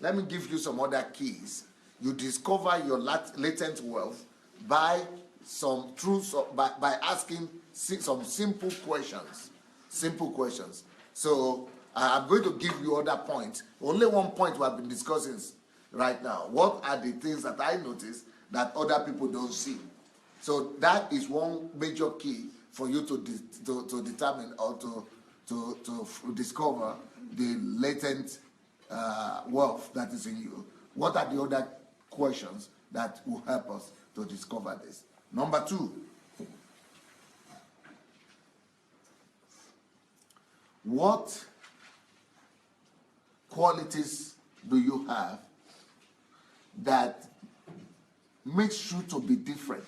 Let me give you some other keys. You discover your latent wealth by asking some simple questions. Simple questions. So I'm going to give you other points. Only one point we have been discussing right now. What are the things that I notice that other people don't see? So that is one major key for you to determine or to discover the latent wealth that is in you. What are the other questions that will help us to discover this? Number 2, what qualities do you have that makes you to be different?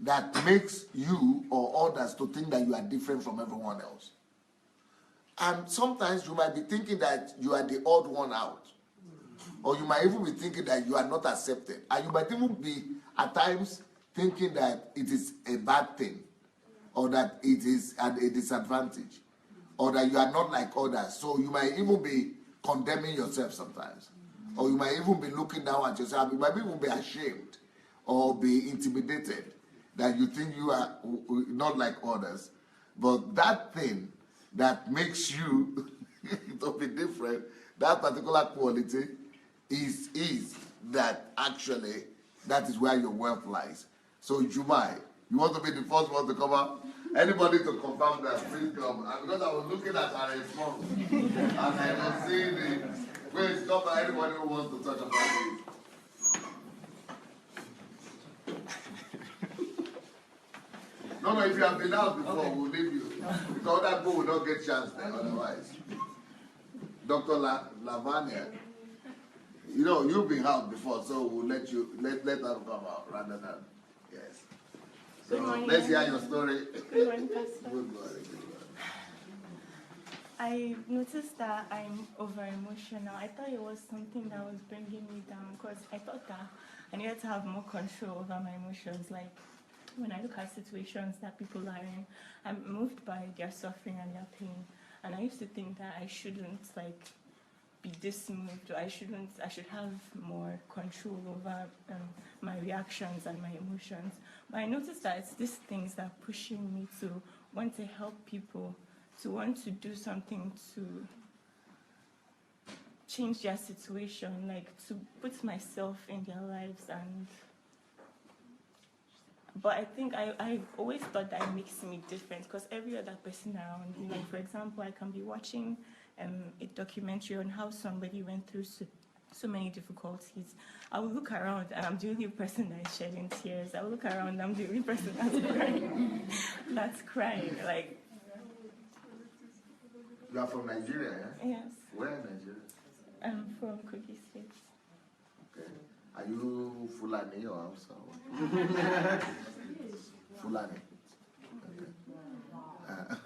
That makes you or others to think that you are different from everyone else. And sometimes you might be thinking that you are the odd one out. Or you might even be thinking that you are not accepted. And you might even be, at times, thinking that it is a bad thing. Or that it is a disadvantage. Or that you are not like others. So you might even be condemning yourself sometimes. Or you might even be looking down at yourself. You might even be ashamed. Or be intimidated. That you think you are not like others. But that thing that makes you to be different, that particular quality is that actually that is where your wealth lies. So Jumai, you want to be the first one to come up? Anybody to confirm that, please come. And because I was looking at her response and I was seeing the wait, come by anybody who wants to talk about it. No, if you have been out before, okay, we'll leave you. Because that boy will not get chance there otherwise. Dr. Lavania, you know, you've been out before, so we'll let her come out rather than, yes. So let's hear your story. Good morning, Pastor. Good morning. I noticed that I'm over-emotional. I thought it was something that was bringing me down because I thought that I needed to have more control over my emotions. Like, when I look at situations that people are in, I'm moved by their suffering and their pain. And I used to think that I shouldn't be this moved, or I should have more control over my reactions and my emotions. But I noticed that it's these things that are pushing me to want to help people, to want to do something to change their situation, like to put myself in their lives. But I think I always thought that it makes me different because every other person around me, like for example, I can be watching a documentary on how somebody went through so many difficulties. I will look around and I'm the only person that is shedding tears. I will look around and I'm the only person that's crying. That's crying. Like. You are from Nigeria, yeah? Yes. Where in Nigeria? I'm from Kogi State. Okay. Are you Fulani or Hausa? Fulani.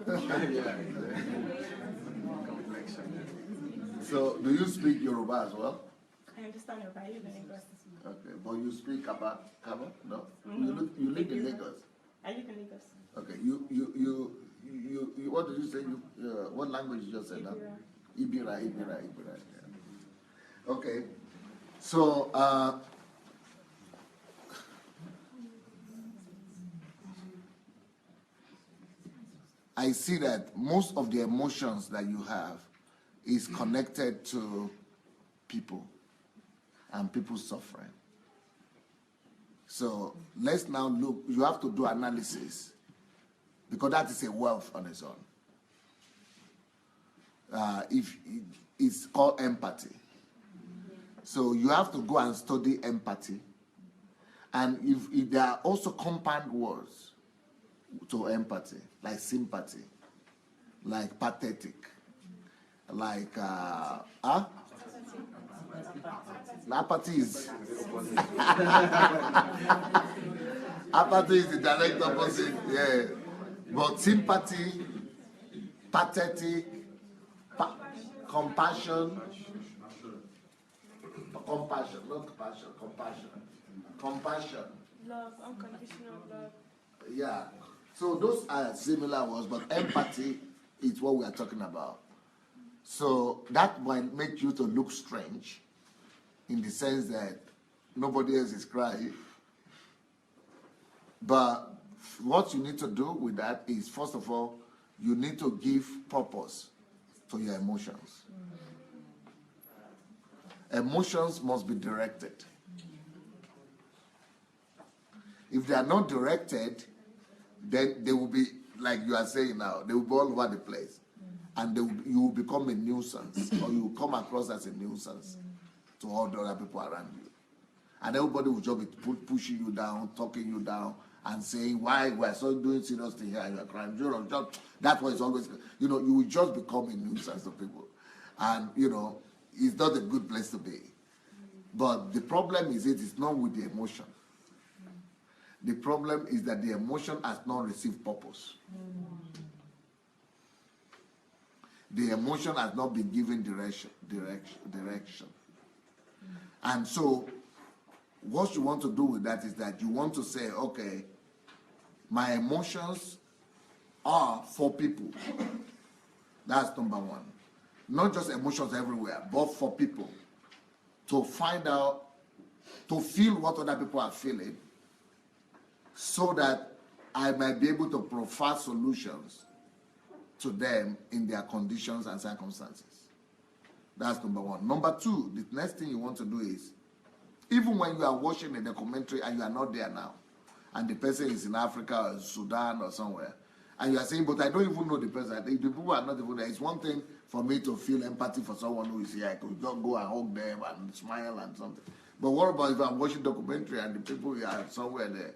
Okay. So, do you speak Yoruba as well? I understand Yoruba. I live in Lagos. Okay, but you speak Kaba? No? Mm-hmm. You live in Lagos? I live in Lagos. Okay, you what did you say? What language you just said now? Ibira. Yeah. Okay, so I see that most of the emotions that you have is connected to people and people's suffering. So let's now look, you have to do analysis because that is a wealth on its own. It's called empathy. So you have to go and study empathy. And if there are also compound words to empathy, like sympathy, like pathetic, like apathy is apathy is the direct opposite, yeah. But sympathy, pathetic, compassion, not compassion. Love, unconditional love. Yeah. So those are similar words, but empathy is what we are talking about. So that might make you to look strange in the sense that nobody else is crying. But what you need to do with that is, first of all, you need to give purpose to your emotions. Emotions must be directed. If they are not directed, then they will be, like you are saying now, they will be all over the place. And you will become a nuisance, or you will come across as a nuisance to all the other people around you. And everybody will just be pushing you down, talking you down, and saying, why we are so doing serious thing here and you are crying. That's why it's always, you will just become a nuisance to people. And, it's not a good place to be. But the problem is it's not with the emotion. The problem is that the emotion has not received purpose. The emotion has not been given direction. And so, what you want to do with that is that you want to say, okay, my emotions are for people. That's number one. Not just emotions everywhere, but for people. To find out, to feel what other people are feeling, so that I might be able to provide solutions to them in their conditions and circumstances. That's number one. Number two, the next thing you want to do is, even when you are watching a documentary and you are not there now, and the person is in Africa or Sudan or somewhere, and you are saying, but I don't even know the person. The people are not even there. It's one thing for me to feel empathy for someone who is here. I could just go and hug them and smile and something. But what about if I'm watching documentary and the people are somewhere there?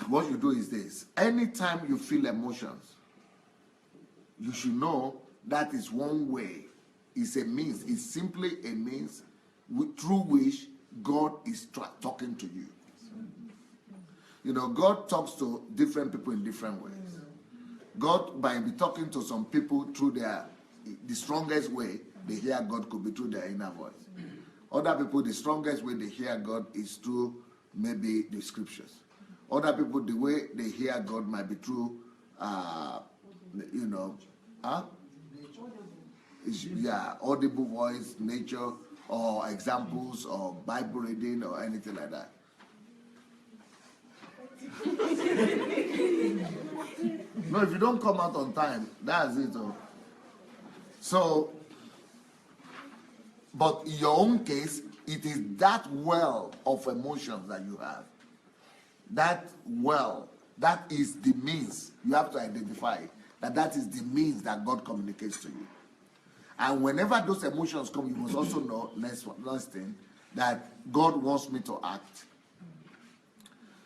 What you do is this. Anytime you feel emotions, you should know that is one way. It's a means. It's simply a means through which God is talking to you. God talks to different people in different ways. God might be talking to some people through the strongest way they hear God could be through their inner voice. Other people, the strongest way they hear God is through maybe the scriptures. Other people, the way they hear God might be through, audible voice, nature, or examples, or Bible reading, or anything like that. No, if you don't come out on time, that's it. So, but in your own case, it is that well of emotions that you have. That well, that is the means. You have to identify that is the means that God communicates to you. And whenever those emotions come, you must also know, next thing, that God wants me to act.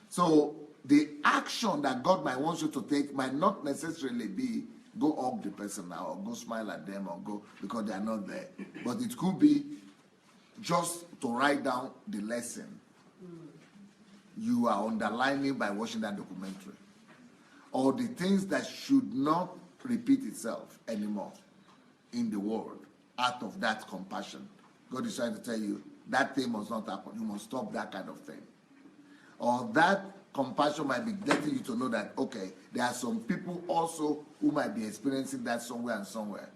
So the action that God might want you to take might not necessarily be go hug the person now, or go smile at them, or go because they are not there. But it could be just to write down the lesson you are underlining by watching that documentary, or the things that should not repeat itself anymore in the world out of that compassion. God is trying to tell you that thing must not happen. You must stop that kind of thing. Or that compassion might be letting you to know that, okay, there are some people also who might be experiencing that somewhere and somewhere.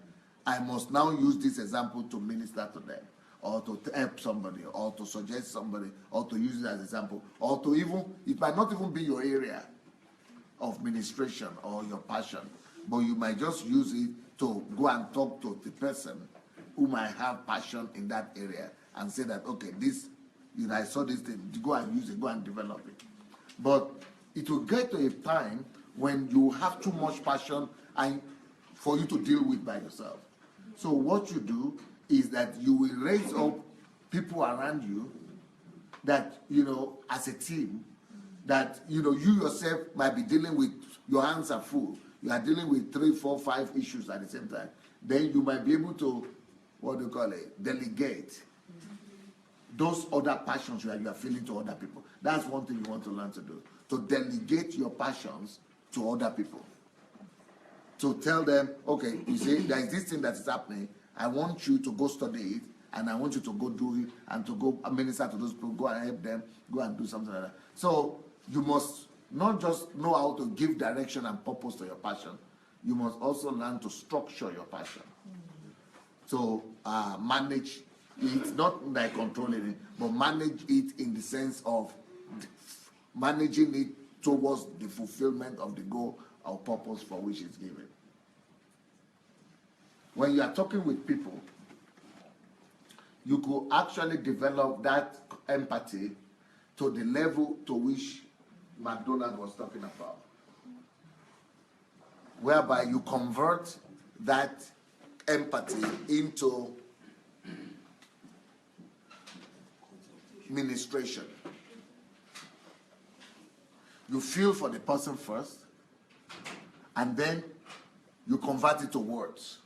I must now use this example to minister to them, or to help somebody, or to suggest somebody, or to use it as an example, or to even, it might not even be your area of ministration or your passion, but you might just use it to go and talk to the person who might have passion in that area and say that, okay, this, I saw this thing, go and use it, go and develop it. But it will get to a time when you have too much passion and for you to deal with by yourself. So what you do is that you will raise up people around you that, as a team, that, you yourself might be dealing with, your hands are full. You are dealing with 3, 4, 5 issues at the same time. Then you might be able to, delegate those other passions that you are feeling to other people. That's one thing you want to learn to do. To delegate your passions to other people. To tell them, okay, you see, there is this thing that is happening. I want you to go study it, and I want you to go do it, and to go minister to those people, go and help them, go and do something like that. So you must not just know how to give direction and purpose to your passion. you must also learn to structure your passion. So manage it, not like controlling it, but manage it in the sense of managing it towards the fulfillment of the goal or purpose for which it's given. When you are talking with people, you could actually develop that empathy to the level to which McDonald was talking about, whereby you convert that empathy into ministration. You feel for the person first, and then you convert it to words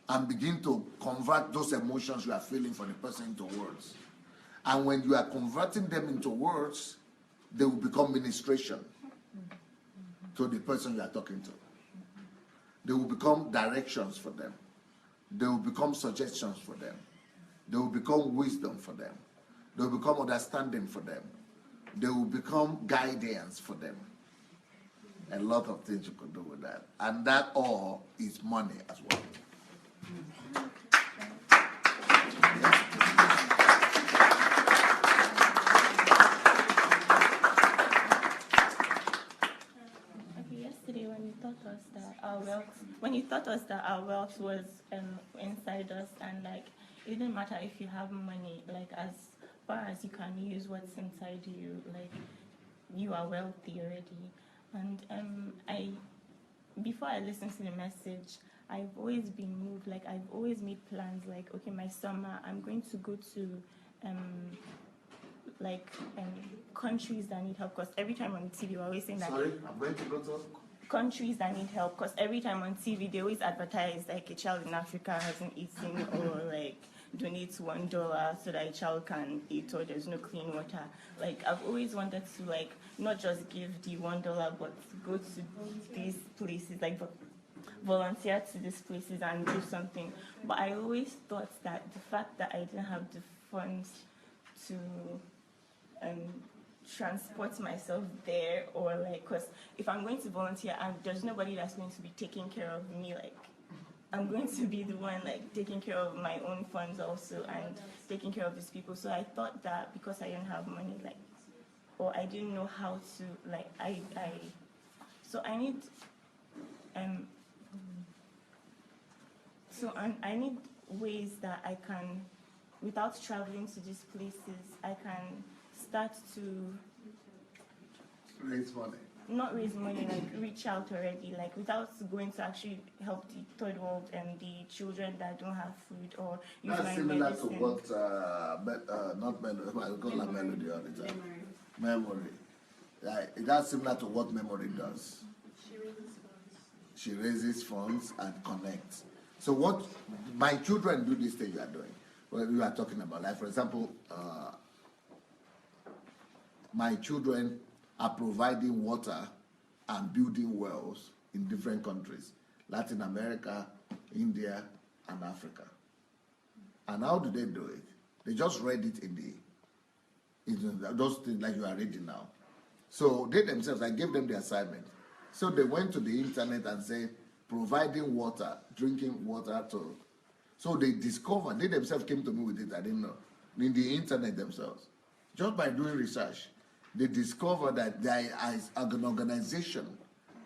and begin to convert those emotions you are feeling for the person into words. And when you are converting them into words, they will become ministration to the person you are talking to. They will become directions for them. They will become suggestions for them. They will become wisdom for them. They will become understanding for them. They will become guidance for them. A lot of things you could do with that. And that all is money as well. Yesterday when you taught us that our wealth was inside us, and like it didn't matter if you have money, like as far as you can use what's inside you, like you are wealthy already. And before I listened to the message, I've always been moved, like I've always made plans, like okay, my summer I'm going to go to countries that need help, because every time on TV we're always saying that. Sorry, I'm going to go to countries that need help, because every time on TV they always advertise like a child in Africa hasn't eaten, or like donate $1 so that a child can eat, or there's no clean water. Like I've always wanted to like not just give the $1, but go to these places, like volunteer to these places and do something. But I always thought that the fact that I didn't have the funds to transport myself there, or like, because if I'm going to volunteer and there's nobody that's going to be taking care of me, like I'm going to be the one like taking care of my own funds also and taking care of these people. So I thought that because I didn't have money, like, or I didn't know how to, like I need ways that I can, without traveling to these places, I can start to raise money. Not raise money, like reach out already, like without going to actually help the third world and the children that don't have food, or use That's my similar medicine. to what, not melody, I call that melody all the time. Memory. That's similar to what memory does. She raises funds and connects. So what my children do this thing you are doing, what you are talking about, like for example, my children are providing water and building wells in different countries, Latin America, India, and Africa. And how do they do it? They just read it in those things like you are reading now. So they themselves, I gave them the assignment. So they went to the internet and said, providing water, drinking water to. So they discovered, they themselves came to me with it, I didn't know, in the internet themselves. Just by doing research, they discovered that there is an organization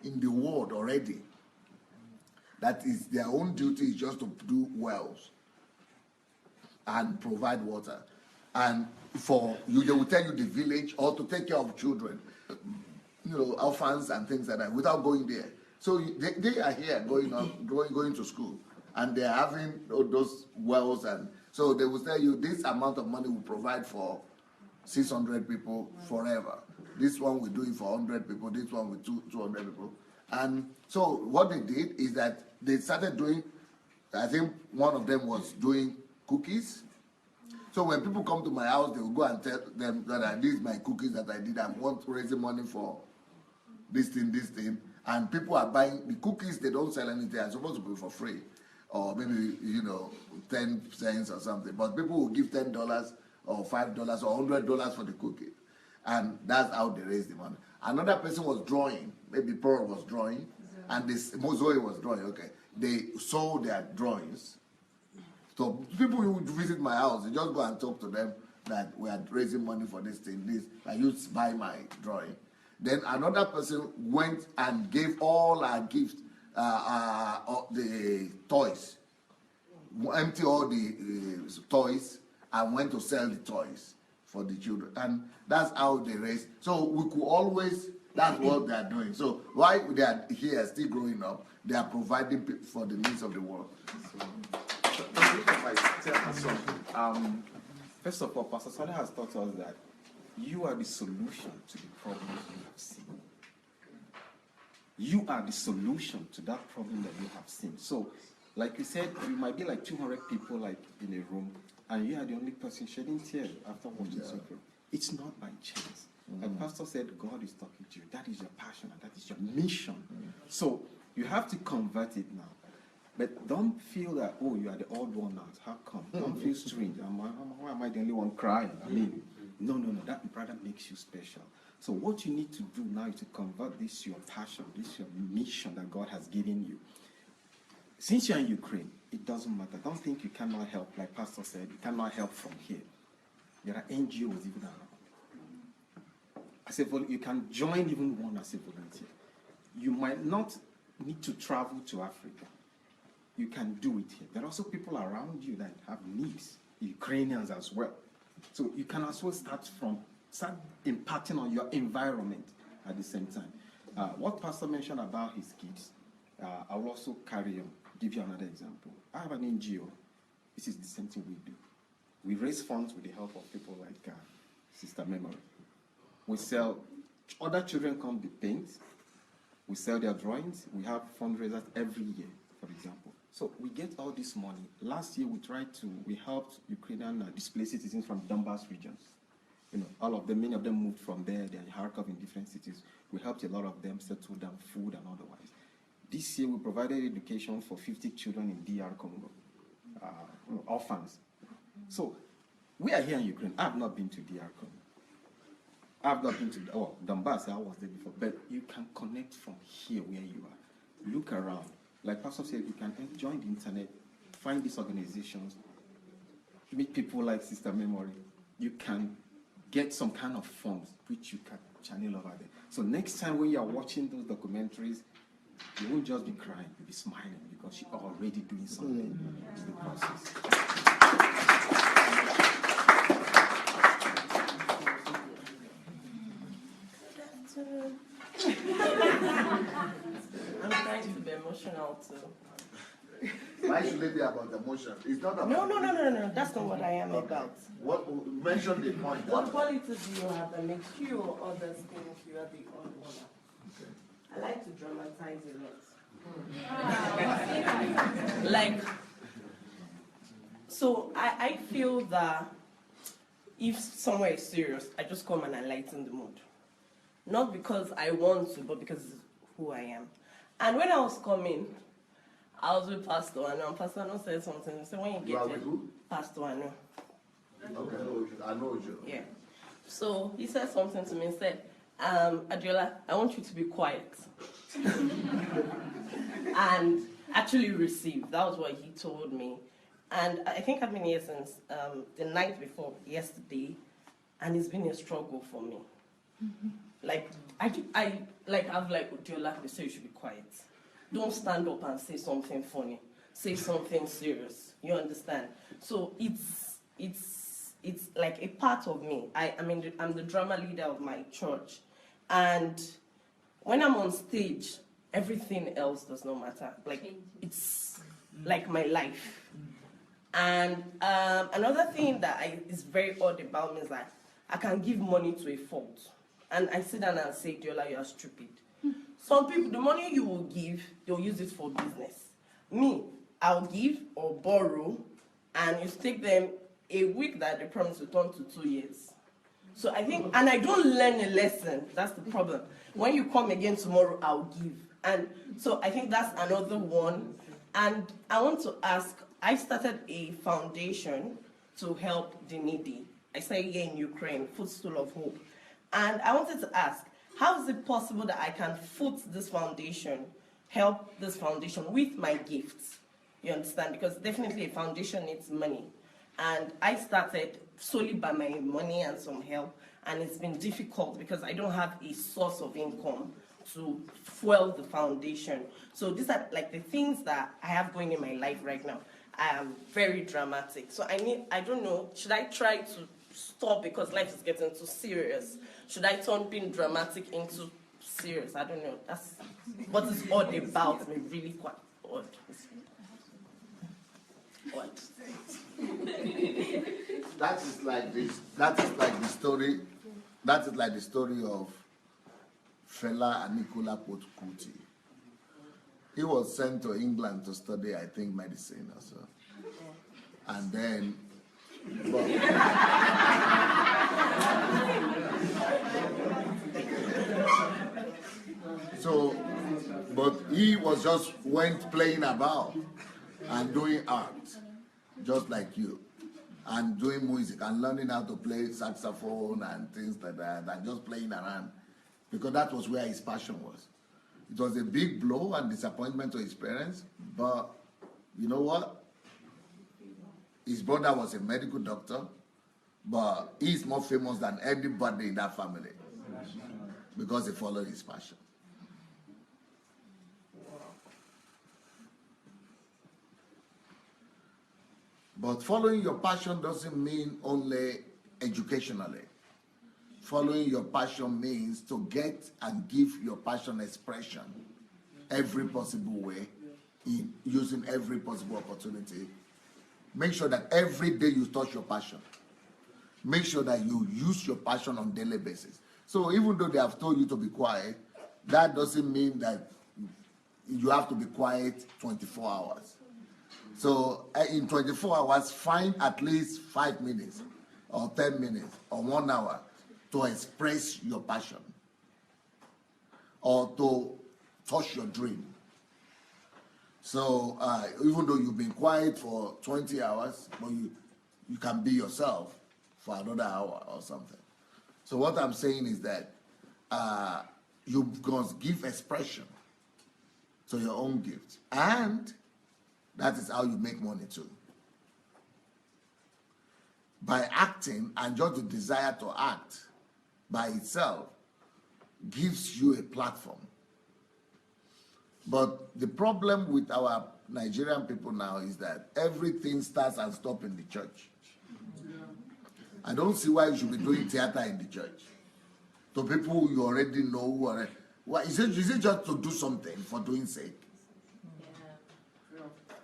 in the world already that is their own duty is just to do wells and provide water. And for you, they will tell you the village, or to take care of children, orphans and things like that, without going there. So they are here going to school, and they are having those wells, and so they will tell you this amount of money will provide for 600 people forever. This one will do it for 100 people, this one with 200 people. And so what they did is that they started doing, I think one of them was doing cookies. So when people come to my house, they will go and tell them that these my cookies that I did, I want to raise money for this thing. And people are buying the cookies, they don't sell anything, they're supposed to be for free. Or maybe, 10 cents or something. But people will give $10 or $5 or $100 for the cookie. And that's how they raise the money. Another person was drawing maybe Pearl was drawing, and this Zoe was drawing. Okay, they sold their drawings. So people who would visit my house, you just go and talk to them that we are raising money for this thing. This I used to buy my drawing. Then another person went and gave all our gifts, the toys, empty all the toys, and went to sell the toys for the children. And that's how they raise. So we could always, that's what they are doing. So while they are here still growing up, they are providing for the needs of the world. First of all, Pastor Saleh has taught us that you are the solution to the problem you have seen. You are the solution to that problem that you have seen. So, like you said, you might be like 200 people like in a room, and you are the only person shedding tears after watching something. It's not by chance. Like Pastor said, God is talking to you. That is your passion, and that is your mission. So, you have to convert it now. But don't feel that, oh, you are the odd one out. How come? Don't feel strange. Why am I the only one crying? I mean, no. That brother makes you special. So what you need to do now is to convert this your passion, this your mission that God has given you. Since you're in Ukraine, it doesn't matter. Don't think you cannot help. Like Pastor said, you cannot help from here. There are NGOs even around. You can join even one as a volunteer. You might not need to travel to Africa. You can do it here. There are also people around you that have needs, Ukrainians as well. So you can also start impacting on your environment at the same time. What Pastor mentioned about his kids, I will also carry on, give you another example. I have an NGO. This is the same thing we do. We raise funds with the help of people like Sister Memory. We sell, other children come to paint. We sell their drawings. We have fundraisers every year, for example. So we get all this money. Last year we helped Ukrainian displaced citizens from Donbas regions. All of them, many of them moved from there. They're in Kharkov in different cities. We helped a lot of them settle down, food and otherwise. This year we provided education for 50 children in DR Congo, orphans. So we are here in Ukraine. I have not been to DR Congo. I have not been to Donbas. I was there before. But you can connect from here where you are. Look around. Like Pastor said, you can join the internet, find these organizations, meet people like Sister Memory. You can get some kind of funds which you can channel over there. So next time when you are watching those documentaries, you won't just be crying, you'll be smiling because you're already doing something in the process. I'm trying to be emotional too. Why should it be about emotion? It's not about. No. That's not what I am about. What mention the point? What qualities do you have that makes you or others think you are the odd one? Okay. I like to dramatize a lot. Like, so I feel that if somewhere is serious, I just come and I lighten the mood. Not because I want to, but because it's who I am. And when I was coming, I was with Pastor Anu, and Pastor Anu said something. He said, when you get with who? Pastor Anu. Okay, I know you. Yeah. So he said something to me. He said, Adelaja, I want you to be quiet. And actually receive. That was what he told me. And I think I've been here since the night before yesterday, and it's been a struggle for me. Like, Adelaja, they say you should be quiet. Don't stand up and say something funny. Say something serious. You understand? So it's like a part of me. I'm the drama leader of my church. And when I'm on stage, everything else does not matter. Like, it's like my life. And another thing that is very odd about me is that I can give money to a fault. And I sit down and say, Adelaja, you are stupid. Some people, the money you will give, they'll use it for business. Me, I'll give or borrow, and you take them a week that they promise to turn to 2 years. So I think, and I don't learn a lesson. That's the problem. When you come again tomorrow, I'll give. And so I think that's another one. And I want to ask, I started a foundation to help the needy. I say here in Ukraine, Footstool of Hope. And I wanted to ask, how is it possible that I can foot this foundation, help this foundation with my gifts? You understand? Because definitely a foundation needs money. And I started solely by my money and some help, and it's been difficult because I don't have a source of income to fuel the foundation. So these are like the things that I have going in my life right now. I am very dramatic. So I don't know, should I try to stop because life is getting too serious? Should I turn being dramatic into serious? I don't know. That's what is odd about me, really quite odd. Odd. That is like this. That is like the story. That is like the story of Fela Anikulapo Kuti. He was sent to England to study, I think, medicine or so. And then, but he was just went playing about and doing art, just like you, and doing music and learning how to play saxophone and things like that, and just playing around, because that was where his passion was. It was a big blow and disappointment to his parents, but you know what? His brother was a medical doctor, but he's more famous than anybody in that family because he followed his passion. But following your passion doesn't mean only educationally. Following your passion means to get and give your passion expression every possible way, in using every possible opportunity. Make sure that every day you touch your passion. Make sure that you use your passion on a daily basis. So even though they have told you to be quiet, that doesn't mean that you have to be quiet 24 hours. So in 24 hours, find at least 5 minutes or 10 minutes or 1 hour to express your passion or to touch your dream. So even though you've been quiet for 20 hours, but you can be yourself for another hour or something. So what I'm saying is that you must give expression to your own gift, and that is how you make money too. By acting, and just the desire to act by itself gives you a platform. But the problem with our Nigerian people now is that everything starts and stops in the church. I don't see why you should be doing theater in the church. To people who you already know, why is it just to do something for doing sake?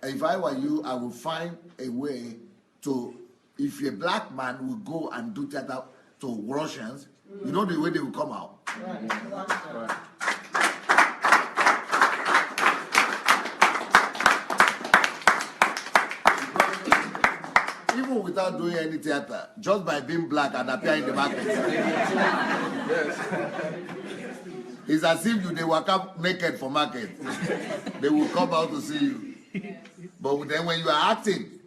If I were you, I would find a way to, if a black man would go and do theater to Russians, you know the way they will come out. Right. Even without doing any theater, just by being black and appearing in the market. It's as if they walk up naked for market. They will come out to see you. But then when you are acting,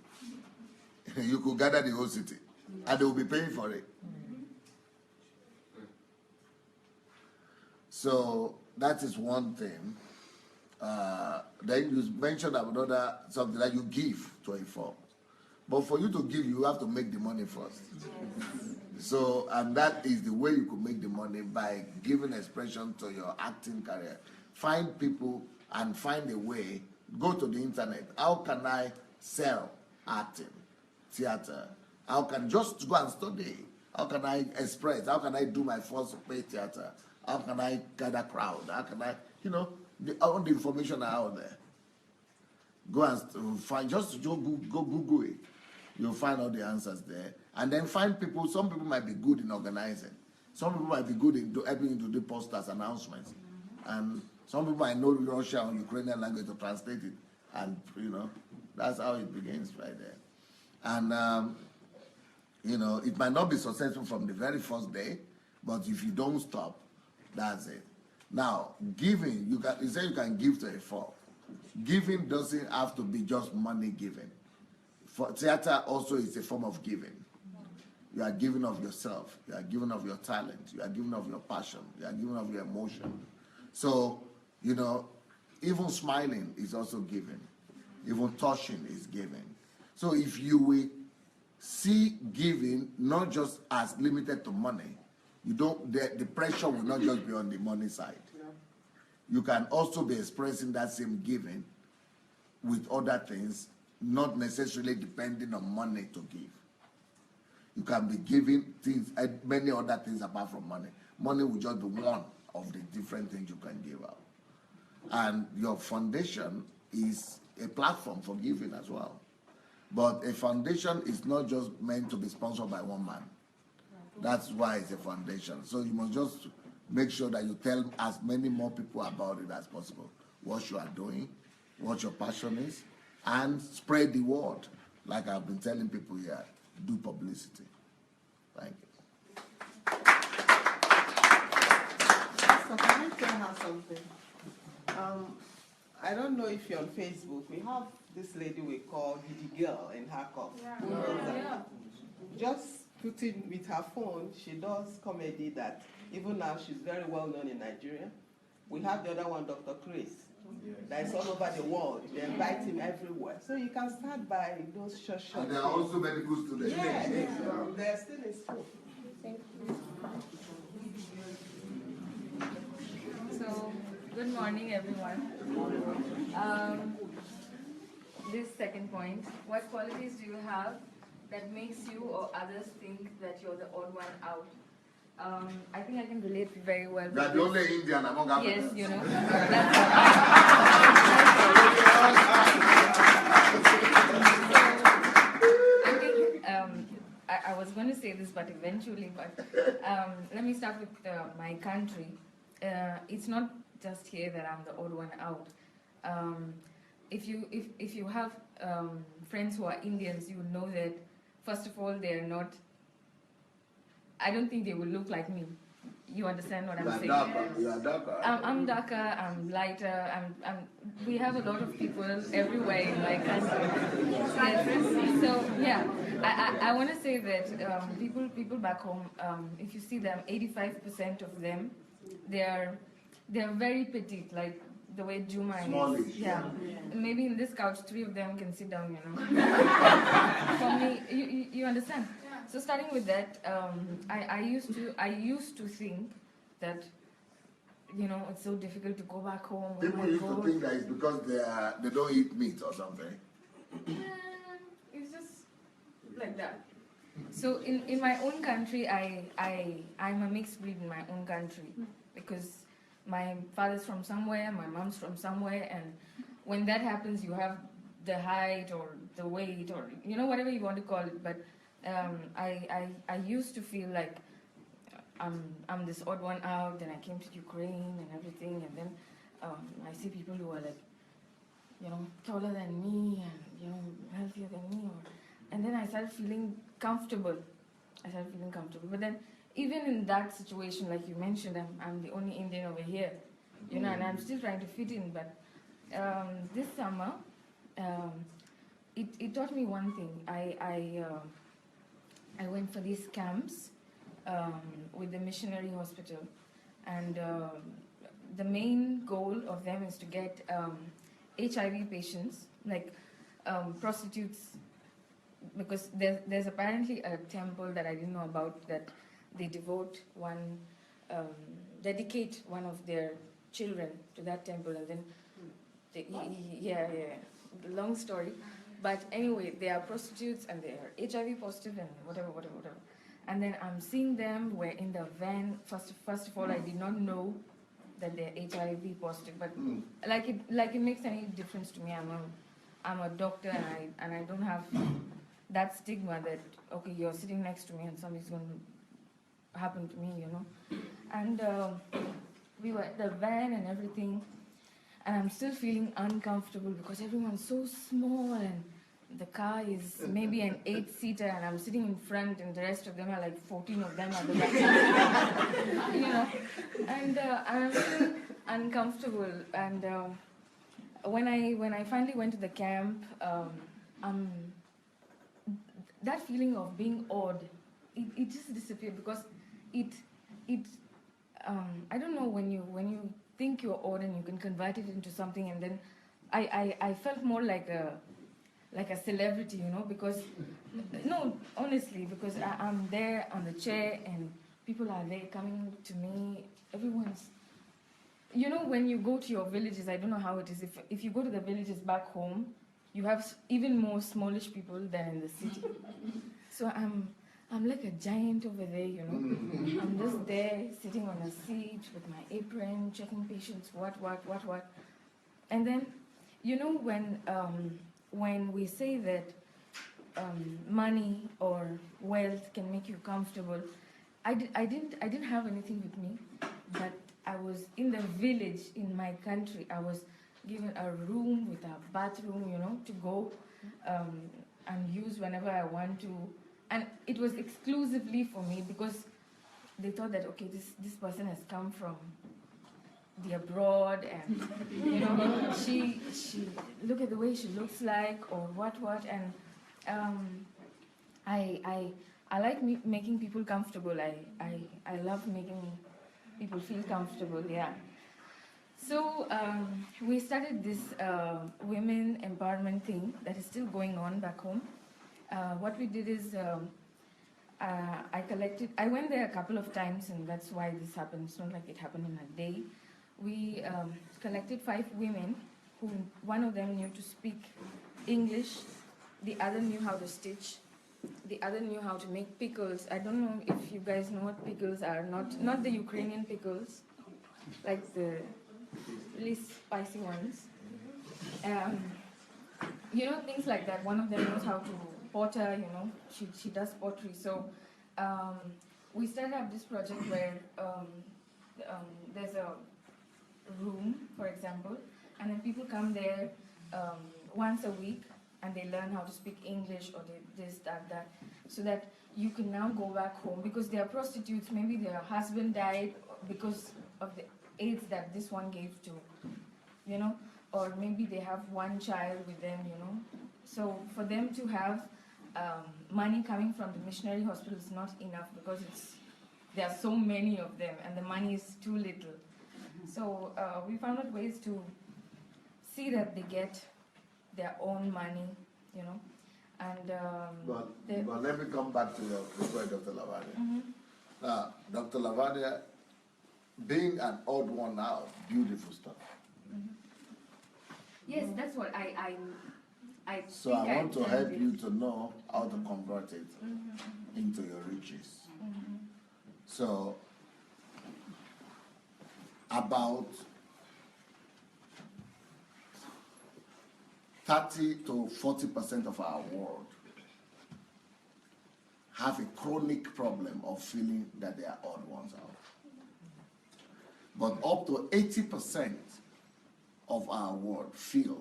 you could gather the whole city, and they will be paying for it. So that is one thing. Then you mentioned another something that you give to a firm. But for you to give, you have to make the money first. So, and that is the way you could make the money, by giving expression to your acting career. Find people and find a way. Go to the internet. How can I sell acting, theater? How can just go and study? How can I express? How can I do my first paid theater? How can I gather crowd? How can I, all the information are out there. Go and find, just go Google it. You'll find all the answers there. And then find people. Some people might be good in organizing. Some people might be good in helping you to do posters, announcements. And some people might know Russian or Ukrainian language to translate it. And, that's how it begins right there. And, it might not be successful from the very first day, but if you don't stop, that's it. Now, giving, you say you can give to a firm. Giving doesn't have to be just money giving. For theater also is a form of giving. You are giving of yourself. You are giving of your talent. You are giving of your passion. You are giving of your emotion. So, you know, even smiling is also giving. Even touching is giving. So if you will see giving not just as limited to money, you don't, the pressure will not just be on the money side. You can also be expressing that same giving with other things, not necessarily depending on money to give. You can be giving things, many other things apart from money. Money will just be one of the different things you can give out. And your foundation is a platform for giving as well. But a foundation is not just meant to be sponsored by one man. That's why it's a foundation. So you must just make sure that you tell as many more people about it as possible, what you are doing, what your passion is, and spread the word. Like I've been telling people here, do publicity. Thank you. So can I tell her something? I don't know if you're on Facebook. We have this lady we call Giddy Girl in her cup. Yeah. Just putting with her phone, she does comedy that even now she's very well known in Nigeria. We have the other one, Dr. Chris, that is all over the world. They invite him everywhere. So you can start by those short. And there are also medical students. Yeah, they're still in school. Thank you. So, good morning, everyone. This second point, what qualities do you have that makes you or others think that you're the odd one out? I think I can relate very well. You are the only Indian among Africans. Yes, you know. I think I was going to say this, but eventually. But let me start with my country. It's not just here that I'm the odd one out. If you have friends who are Indians, you know that first of all they're not. I don't think they will look like me. You understand what I'm saying? You are darker. I'm darker. I'm lighter. We have a lot of people everywhere in my country. Yes. So yeah, I want to say that people back home, if you see them, 85% of them, they're very petite, like the way Juma Smallish. is. Yeah. Maybe in this couch, 3 of them can sit down. You know. For me, you understand. So starting with that, I used to think that, you know, it's so difficult to go back home. People used to think that it's because they don't eat meat or something. It's just like that. So in my own country, I'm a mixed breed in my own country because my father's from somewhere, my mom's from somewhere, and when that happens, you have the height or the weight or, you know, whatever you want to call it, but I used to feel like I'm this odd one out. Then I came to Ukraine and everything, and then I see people who are like, you know, taller than me and, you know, healthier than me, and then I started feeling comfortable. But then even in that situation, like you mentioned, I'm the only Indian over here, you know, and I'm still trying to fit in. But this summer, it taught me one thing. I went for these camps with the missionary hospital, and the main goal of them is to get HIV patients, like prostitutes, because there's apparently a temple that I didn't know about that they dedicate one of their children to that temple, and then long story. But anyway, they are prostitutes and they are HIV positive and whatever. And then I'm seeing them, we're in the van. First of all, I did not know that they're HIV positive, but like it makes any difference to me. I'm a doctor and I don't have that stigma that, okay, you're sitting next to me and something's going to happen to me, you know. And we were at the van and everything, and I'm still feeling uncomfortable because everyone's so small and the car is maybe an 8-seater and I'm sitting in front and the rest of them are like 14 of them at the back. You know, and I'm feeling uncomfortable. And when I finally went to the camp, that feeling of being odd it just disappeared because it I don't know, when you think you're odd and you can convert it into something, and then I felt more like a celebrity, because no, honestly, because I'm there on the chair and people are there coming to me. Everyone's, when you go to your villages, I don't know how it is. If you go to the villages back home, you have even more smallish people than in the city. So I'm like a giant over there, I'm just there sitting on a seat with my apron, checking patients, what. And then, when we say that money or wealth can make you comfortable, I didn't have anything with me, but I was in the village in my country. I was given a room with a bathroom, to go and use whenever I want to. And it was exclusively for me because they thought that, okay, this person has come from the abroad, and she look at the way she looks like, or what, and I like making people comfortable. I love making people feel comfortable. Yeah. So we started this women empowerment thing that is still going on back home. What we did is I went there a couple of times, and that's why this happened. It's not like it happened in a day. We collected 5 women who, one of them knew to speak English, the other knew how to stitch, the other knew how to make pickles. I don't know if you guys know what pickles are, not the Ukrainian pickles, like the really spicy ones. Things like that. One of them knows how to potter, she does pottery. So we started up this project where there's a room, for example, and then people come there once a week and they learn how to speak English, or this, that, so that you can now go back home, because they are prostitutes. Maybe their husband died because of the AIDS that this one gave to, or maybe they have one child with them, So for them to have money coming from the missionary hospital is not enough, because there are so many of them and the money is too little. So we found out ways to see that they get their own money, and But let me come back to your point, Dr. Lavadia. Dr. Lavadia, being an odd one out, beautiful stuff. Yes, that's what I So I want to help you to know how to convert it into your riches. So about 30 to 40% of our world have a chronic problem of feeling that they are odd ones out. But up to 80% of our world feel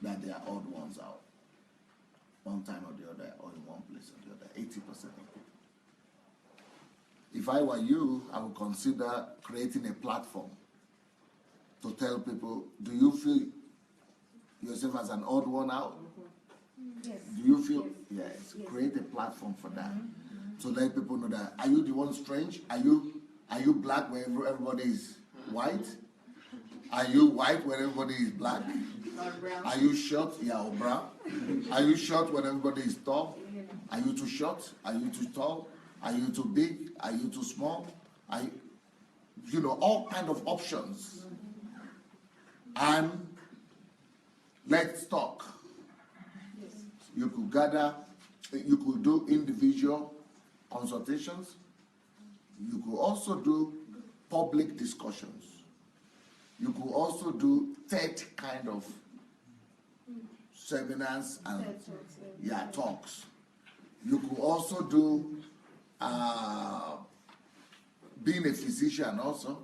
that they are odd ones out, one time or the other, or in one place or the other. 80% of people. If I were you, I would consider creating a platform to tell people, do you feel yourself as an odd one out? Yes. Do you feel? Yes. Create a platform for that. So let people know that, are you the one strange? Are you black when everybody is white? Are you white when everybody is black? Are you short? Yeah, or brown? Are you short when everybody is tall? Are you too short? Are you too tall? Are you too big? Are you too small? Are you, all kind of options. And let's talk. You could gather, you could do individual consultations. You could also do public discussions. You could also do third kind of seminars and talks. You could also do being a physician also.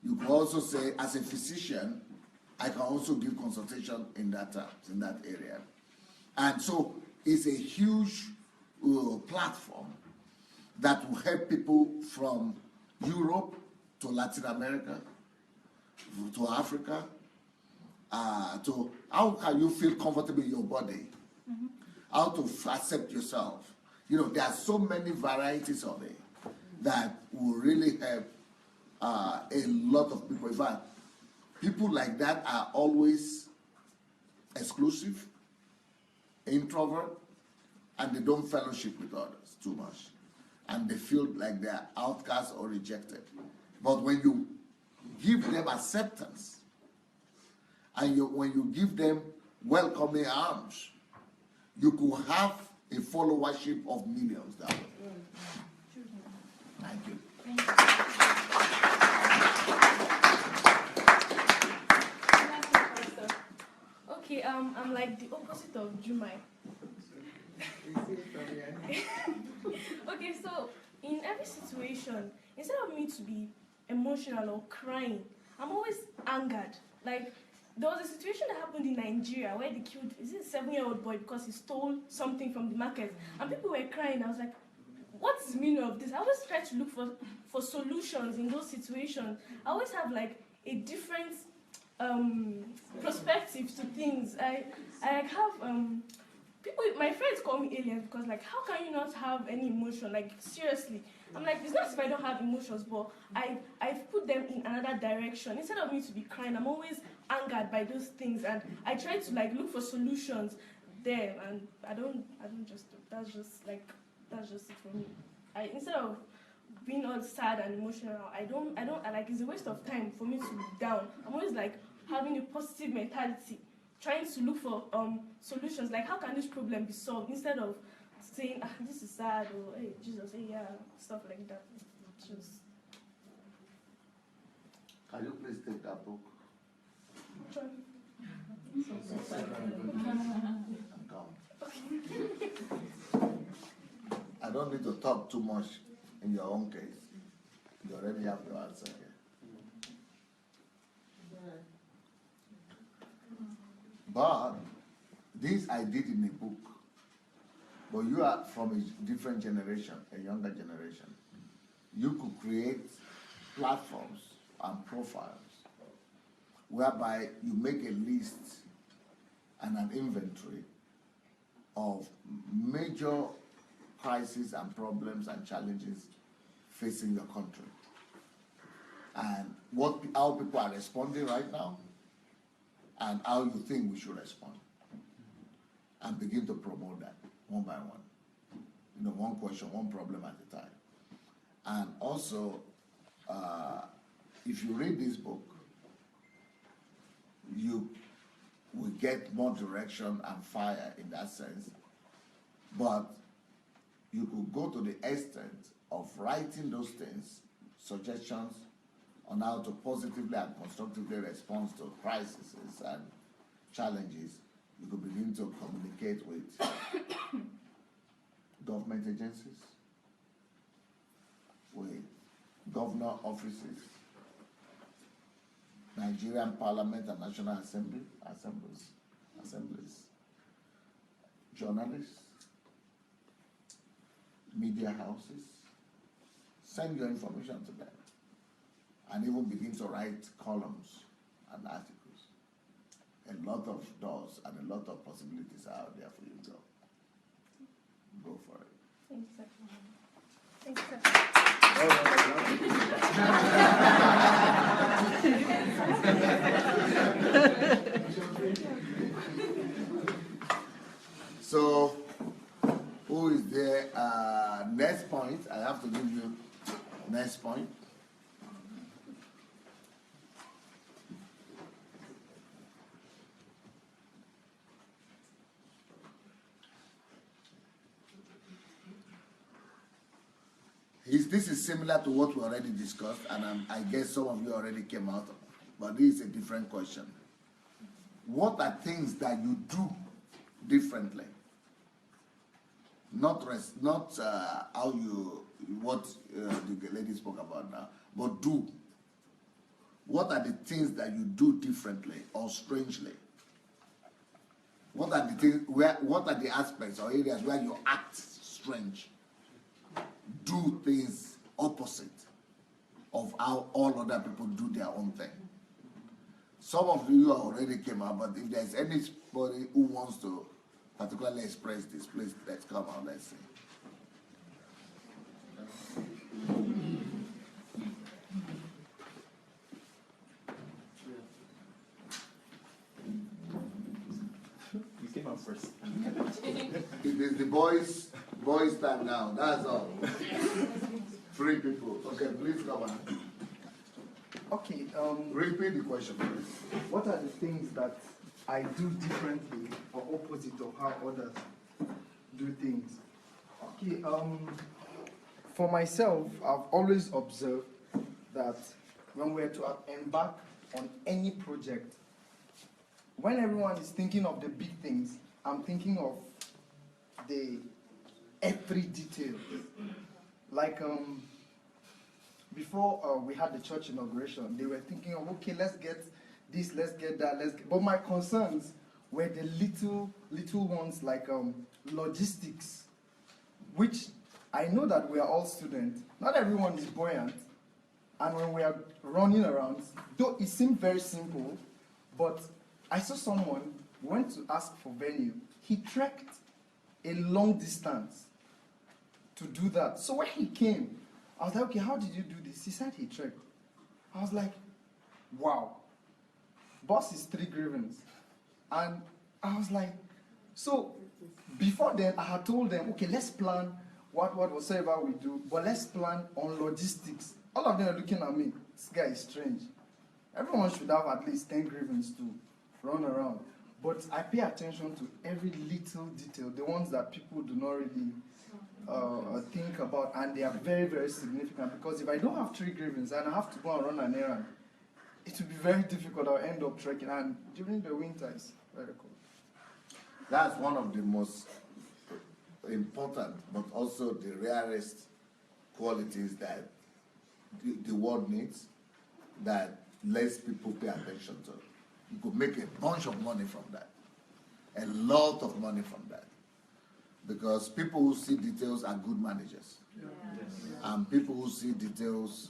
You could also say, as a physician, I can also give consultation in that area. And so it's a huge platform that will help people from Europe to Latin America, to Africa, to how can you feel comfortable in your body, how to accept yourself. There are so many varieties of it that will really help a lot of people. In fact, people like that are always exclusive, introvert, and they don't fellowship with others too much. And they feel like they're outcast or rejected. But when you give them acceptance, and when you give them welcoming arms, you could have a followership of millions that way. Thank you. Okay, I'm like the opposite of Jumai. Okay, so in every situation, instead of me to be emotional or crying, I'm always angered. Like, there was a situation that happened in Nigeria where they killed, is it a 7-year-old boy because he stole something from the market? And people were crying. I was like, what's the meaning of this? I always try to look for solutions in those situations. I always have like a different perspective to things. I like have people, my friends call me aliens because like, how can you not have any emotion? Like, seriously. I'm like, it's not as if I don't have emotions, but I've put them in another direction. Instead of me to be crying, I'm always angered by those things, and I try to like look for solutions there, and I don't just do. That's just it for me. Instead of being all sad and emotional, I like, it's a waste of time for me to be down. I'm always like having a positive mentality, trying to look for solutions, like how can this problem be solved, instead of saying, this is sad, or hey, Jesus, hey, yeah, stuff like that. Just. Can you please take that book? I don't need to talk too much in your own case. You already have your answer here. But this I did in a book. But you are from a different generation, a younger generation. You could create platforms and profiles whereby you make a list and an inventory of major crises and problems and challenges facing your country, and how people are responding right now, and how you think we should respond, and begin to promote that one by one. One question, one problem at a time. And also, if you read this book, you will get more direction and fire in that sense. But you could go to the extent of writing those things, suggestions on how to positively and constructively respond to crises and challenges. You could begin to communicate with government agencies, with governor offices, Nigerian Parliament and National Assemblies, journalists, media houses. Send your information to them, and even begin to write columns and articles. A lot of doors and a lot of possibilities are out there for you to go for it. Thanks, sir. So, who is there? Next point, I have to give you next point. This is similar to what we already discussed, and I guess some of you already came out of it, but this is a different question. What are things that you do differently? Not how what the lady spoke about now, but do. What are the things that you do differently or strangely? What are the things what are the aspects or areas where you act strange? Do things opposite of how all other people do their own thing. Some of you already came out, but if there's anybody who wants to particularly express this, please let's come out, let's see. it is the boys time now. That's all. 3 people. Okay, please come on. Okay, Repeat the question, please. what are the things that I do differently or opposite of how others do things? Okay, for myself, I've always observed that when we're to embark on any project, when everyone is thinking of the big things, I'm thinking of the every detail. Like before we had the church inauguration, they were thinking of, okay, let's get this, let's get that, but my concerns were the little ones, like logistics, which I know that we are all students. Not everyone is buoyant, and when we are running around, though it seemed very simple, but I saw someone went to ask for venue. He trekked a long distance to do that. So when he came, I was like, okay, how did you do this? He said he trekked. I was like, wow. Boss is 3 grievance. And I was like, so before then, I had told them, okay, let's plan whatsoever we do, but let's plan on logistics. All of them are looking at me. This guy is strange. Everyone should have at least 10 grievance to run around. But I pay attention to every little detail, the ones that people do not really think about, and they are very, very significant. Because if I don't have 3 grievance and I have to go and run an errand, it will be very difficult. I'll end up trekking, and during the winter, it's very cold. That's one of the most important, but also the rarest qualities that the world needs, that less people pay attention to. You could make a bunch of money from that, a lot of money from that, because people who see details are good managers, and people who see details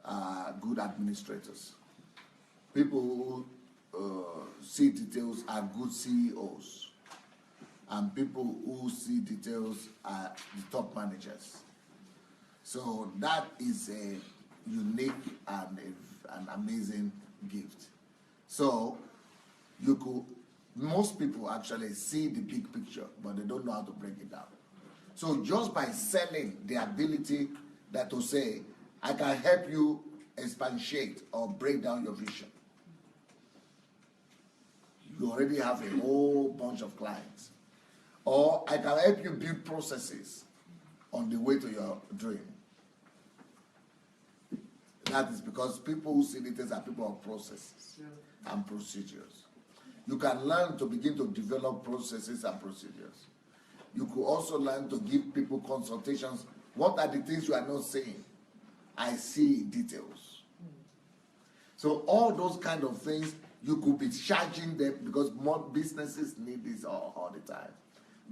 are good administrators. People who see details are good CEOs, and people who see details are the top managers. So that is a unique and an amazing gift. So most people actually see the big picture, but they don't know how to break it down. So just by selling the ability that to say, I can help you expatiate or break down your vision, you already have a whole bunch of clients. Or I can help you build processes on the way to your dream. That is because people who see details are people of processes and procedures. You can learn to begin to develop processes and procedures. You could also learn to give people consultations. What are the things you are not saying? I see details. So all those kind of things, you could be charging them, because more businesses need this all the time.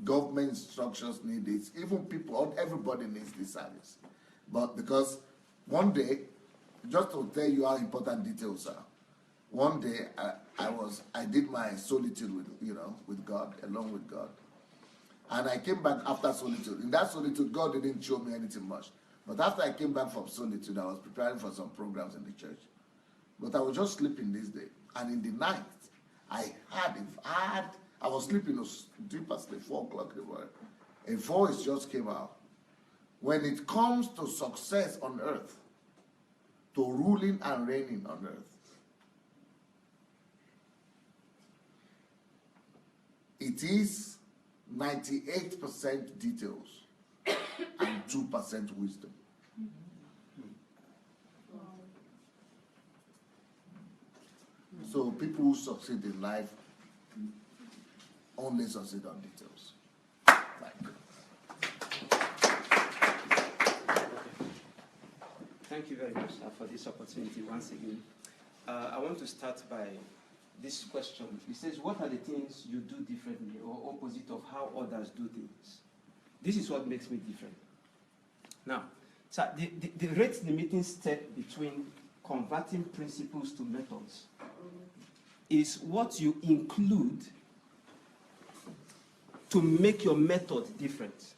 Government structures need this. Even people, everybody needs this service. But because one day, just to tell you how important details are, one day I did my solitude with God, alone with God. And I came back after solitude. In that solitude, God didn't show me anything much. But after I came back from solitude, I was preparing for some programs in the church. But I was just sleeping this day. And in the night, I was sleeping deep asleep, 4 o'clock in the morning. A voice just came out. When it comes to success on earth, to ruling and reigning on earth, it is 98% details and 2% wisdom. So people who succeed in life only succeed on details. Thank you very much for this opportunity once again. I want to start by this question. It says, what are the things you do differently or opposite of how others do things? This is what makes me different. Now, so the rate limiting step between converting principles to methods is what you include to make your method different.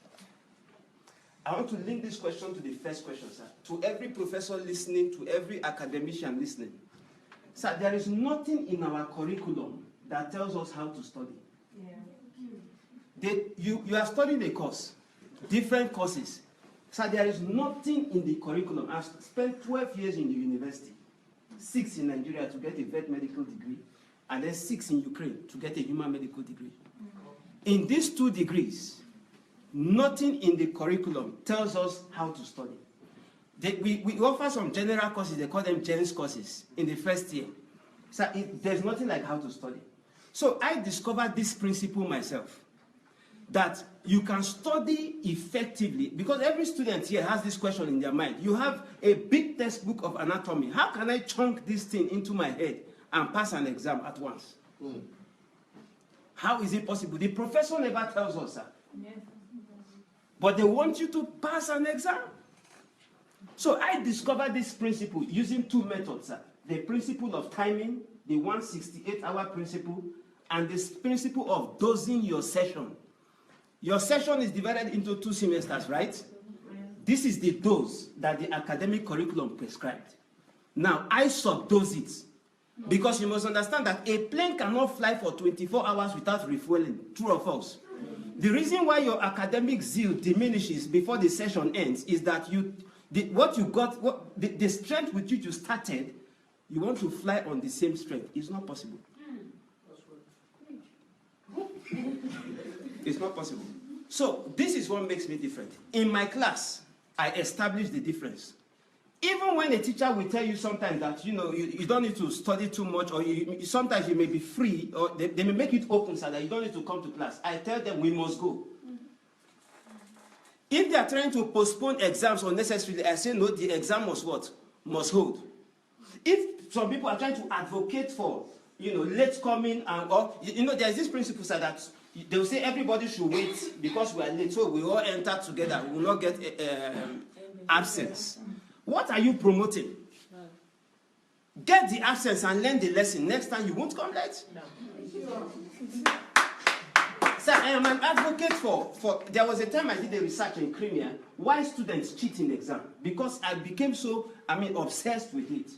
I want to link this question to the first question, sir. To every professor listening, to every academician listening. Sir, there is nothing in our curriculum that tells us how to study. Yeah. You are studying a course, different courses. So there is nothing in the curriculum. I've spent 12 years in the university, 6 in Nigeria to get a vet medical degree, and then 6 in Ukraine to get a human medical degree. In these 2 degrees, nothing in the curriculum tells us how to study. We offer some general courses, they call them GENS courses, in the first year. So there's nothing like how to study. So I discovered this principle myself, that you can study effectively, because every student here has this question in their mind. You have a big textbook of anatomy. How can I chunk this thing into my head and pass an exam at once? How is it possible? The professor never tells us that. But they want you to pass an exam. So I discovered this principle using 2 methods. The principle of timing, the 168-hour principle, and this principle of dosing your session. Your session is divided into 2 semesters, right? This is the dose that the academic curriculum prescribed. Now, I subdose it. Because you must understand that a plane cannot fly for 24 hours without refueling. True or false? The reason why your academic zeal diminishes before the session ends is that the strength with which you started, you want to fly on the same strength. It's not possible. It's not possible. So this is what makes me different. In my class, I establish the difference. Even when a teacher will tell you sometimes that you don't need to study too much, or sometimes you may be free, or they may make it open so that you don't need to come to class, I tell them we must go. If they are trying to postpone exams unnecessarily, I say no, the exam must what? Must hold. If some people are trying to advocate for late coming, there is this principle that they will say everybody should wait because we are late, so we all enter together, we will not get absence. What are you promoting? Get the absence and learn the lesson. Next time you won't come late. No. So I am an advocate for there was a time I did a research in Crimea why students cheat in exam, because I became so obsessed with it.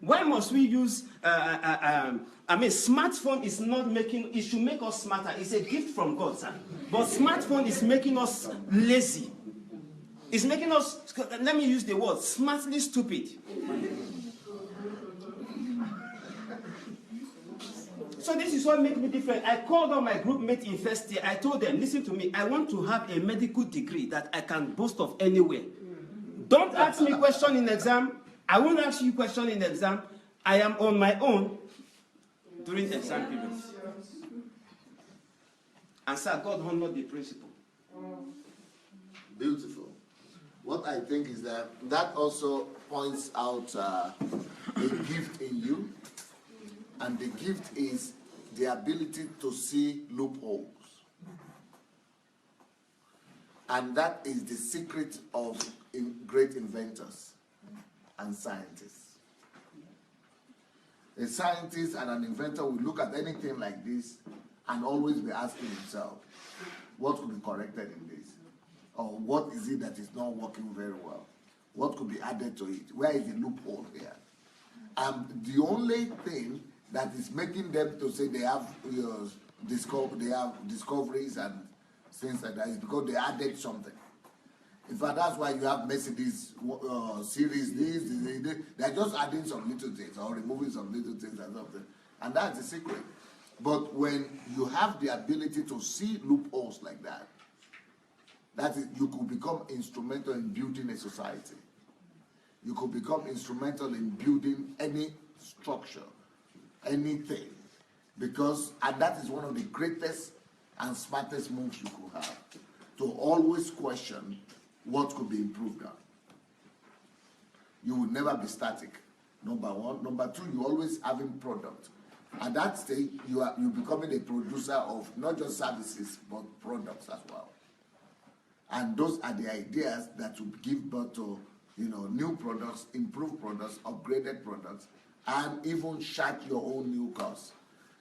Why must we use smartphone is not making, it should make us smarter. It's a gift from God, sir. But smartphone is making us lazy. It's making us, let me use the word, smartly stupid. So this is what made me different. I called on my group mate in first year. I told them, listen to me, I want to have a medical degree that I can boast of anywhere. Don't ask me question in exam. I won't ask you question in exam. I am on my own during exam periods. And sir, God honored the principle. Beautiful. What I think is that also points out a gift in you. And the gift is the ability to see loopholes. And that is the secret of great inventors and scientists. A scientist and an inventor will look at anything like this and always be asking himself, what could be corrected in this? Or what is it that is not working very well? What could be added to it? Where is the loophole here? And the only thing that is making them to say they have discoveries and things like that is because they added something. In fact, that's why you have Mercedes series, they're just adding some little things or removing some little things and something. And that's the secret. But when you have the ability to see loopholes like that, you could become instrumental in building a society. You could become instrumental in building any structure, anything. And that is one of the greatest and smartest moves you could have, to always question what could be improved on. You will never be static, number one. Number two, you're always having product. At that stage, you're becoming a producer of not just services, but products as well. And those are the ideas that will give birth to new products, improved products, upgraded products, and even start your own new course.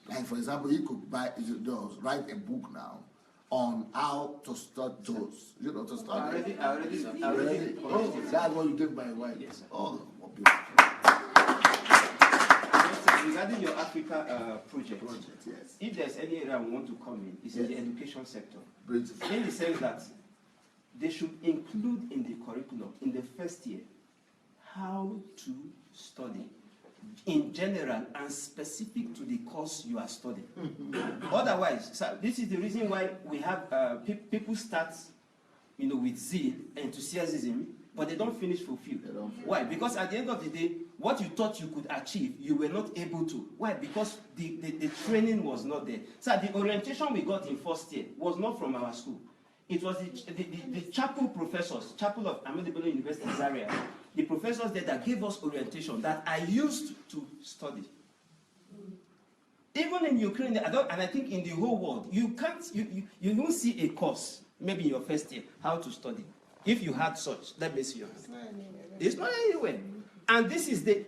Like, for example, you could write a book now on how to start those, to start. I already. Oh, that's what you did by wife. Yes, sir. Oh, what beautiful. regarding your Africa project, yes. if there's any area we want to come in, it's in the education sector. Beautiful. In the sense that they should include in the curriculum, in the first year, how to study in general and specific to the course you are studying. Otherwise, so this is the reason why we have people start, with zeal, enthusiasm, but they don't finish fulfilled. Why? Because at the end of the day, what you thought you could achieve, you were not able to. Why? Because the training was not there. So the orientation we got in first year was not from our school. It was the chapel professors, Chapel of Ahmadu Bello University, Zaria, the professors there that gave us orientation that I used to study. Even in Ukraine, and I think in the whole world, you don't see a course, maybe in your first year, how to study. If you had such, let me see your hand. It's not anywhere. And this is the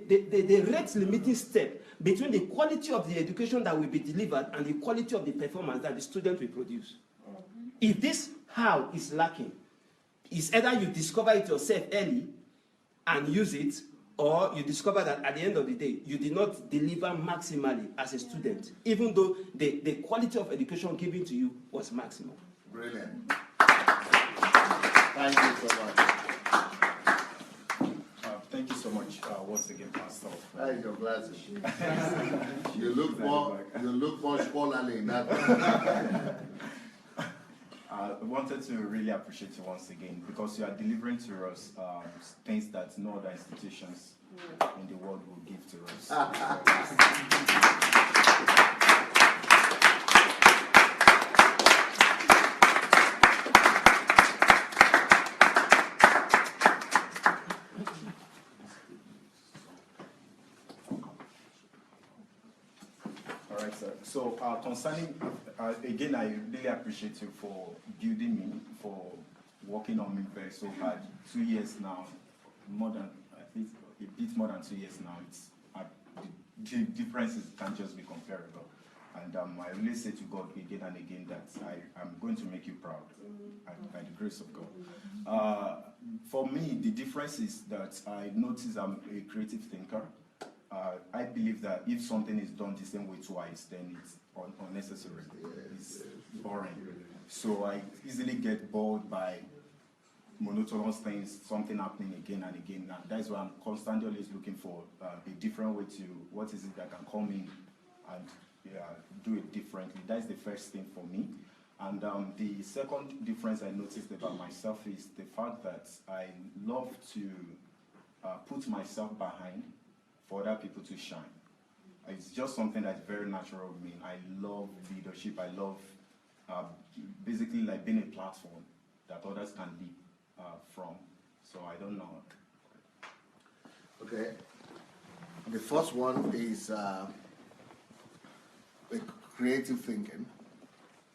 rate limiting step between the quality of the education that will be delivered and the quality of the performance that the student will produce. If this how is lacking, it's either you discover it yourself early and use it, or you discover that at the end of the day, you did not deliver maximally as a student, even though the quality of education given to you was maximum. Brilliant. Thank you so much. Thank you so much once again, Pastor. Thank you, glasses. You look more scholarly in that. I wanted to really appreciate you once again because you are delivering to us things that no other institutions in the world will give to us. All right, sir. So concerning, again, I really appreciate you for building me, for working on me very so hard. 2 years now, more than, I think, a bit more than 2 years now. It's the differences can't just be comparable. And I really say to God again and again that I'm going to make you proud, by the grace of God. For me, the difference is that I notice I'm a creative thinker. I believe that if something is done the same way twice, then it's unnecessary. It's boring. So I easily get bored by monotonous things, something happening again and again. And that's why I'm constantly always looking for a different way to, what is it that can come in and do it differently. That's the first thing for me. And the second difference I noticed about myself is the fact that I love to put myself behind for other people to shine. It's just something that's very natural with me. I love leadership. I love basically like being a platform that others can lead from. So I don't know. Okay. The first one is creative thinking,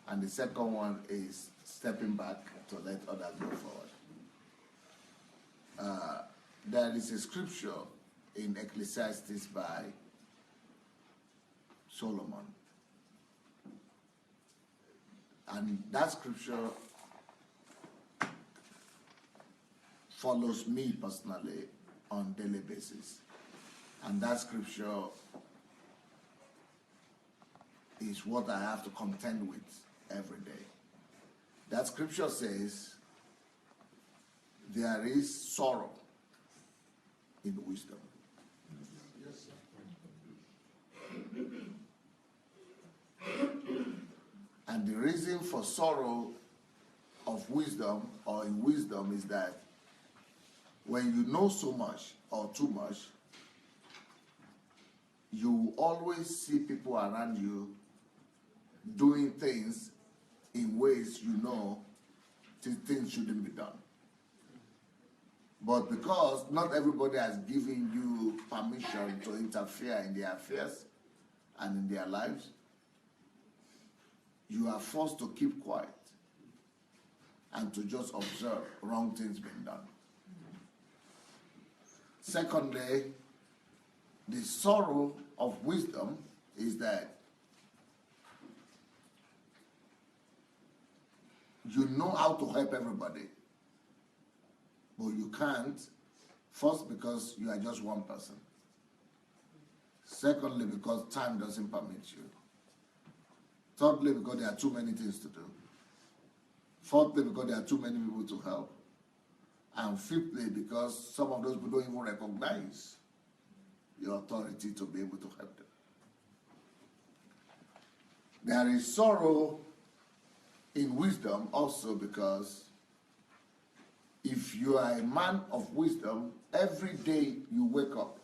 and the second one is stepping back to let others go forward. There is a scripture in Ecclesiastes by Solomon, and that scripture follows me personally on a daily basis, and that scripture is what I have to contend with every day. That scripture says there is sorrow in wisdom. And the reason for sorrow of wisdom or in wisdom is that when you know so much or too much, you always see people around you doing things in ways you know things shouldn't be done. But because not everybody has given you permission to interfere in their affairs and in their lives, you are forced to keep quiet and to just observe wrong things being done. Secondly, the sorrow of wisdom is that you know how to help everybody, but you can't, first because you are just one person. Secondly, because time doesn't permit you. Thirdly, because there are too many things to do. Fourthly, because there are too many people to help. And fifthly, because some of those people don't even recognize your authority to be able to help them. There is sorrow in wisdom also because if you are a man of wisdom, every day you wake up,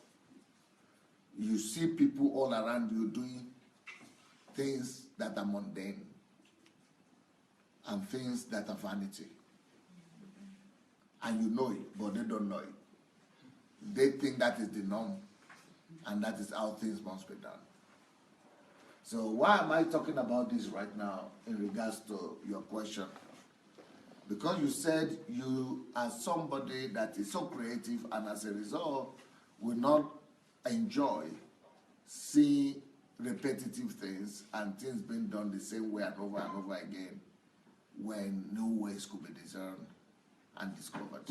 you see people all around you doing things that are mundane and things that are vanity. And you know it, but they don't know it. They think that is the norm, and that is how things must be done. So why am I talking about this right now in regards to your question? Because you said you are somebody that is so creative and as a result will not enjoy seeing repetitive things and things being done the same way and over again when new ways could be discerned and discovered.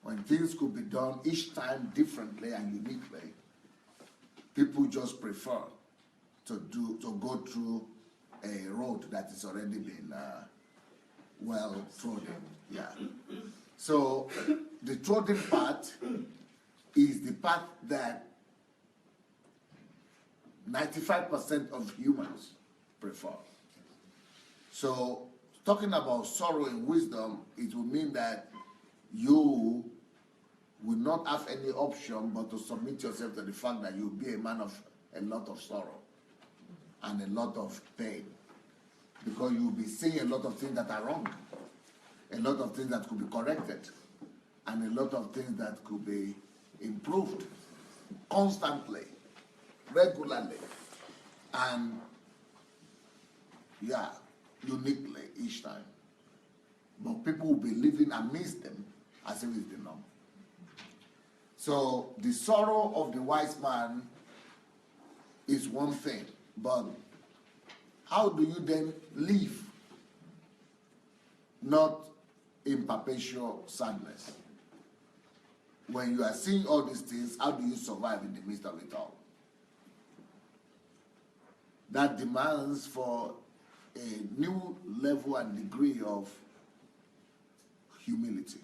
When things could be done each time differently and uniquely, people just prefer to go through a road that has already been well trodden. Yeah. So the trodden path is the path that 95% of humans prefer. So talking about sorrow in wisdom, it will mean that you will not have any option but to submit yourself to the fact that you'll be a man of a lot of sorrow and a lot of pain, because you'll be seeing a lot of things that are wrong, a lot of things that could be corrected, and a lot of things that could be improved constantly, regularly, and yeah, uniquely each time. But people will be living amidst them as if it's the norm. So the sorrow of the wise man is one thing, but how do you then live not in perpetual sadness? When you are seeing all these things, how do you survive in the midst of it all? That demands for a new level and degree of humility.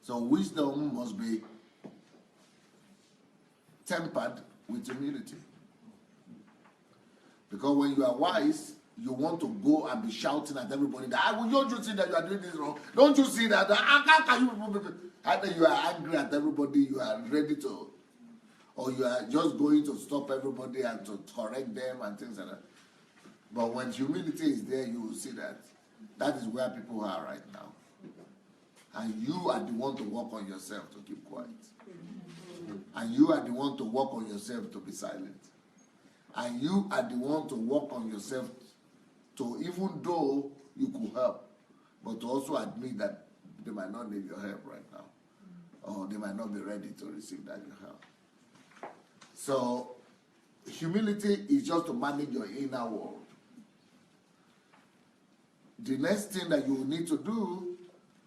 So wisdom must be tempered with humility. Because when you are wise, you want to go and be shouting at everybody that, don't you see that you are doing this wrong? Don't you see that? How can you? Either you are angry at everybody, you are ready to, or you are just going to stop everybody and to correct them and things like that. But when humility is there, you will see that that is where people are right now. And you are the one to work on yourself to keep quiet. And you are the one to work on yourself to be silent. And you are the one to work on yourself to, even though you could help, but to also admit that they might not need your help right now. Or they might not be ready to receive that your help. So humility is just to manage your inner world. The next thing that you need to do,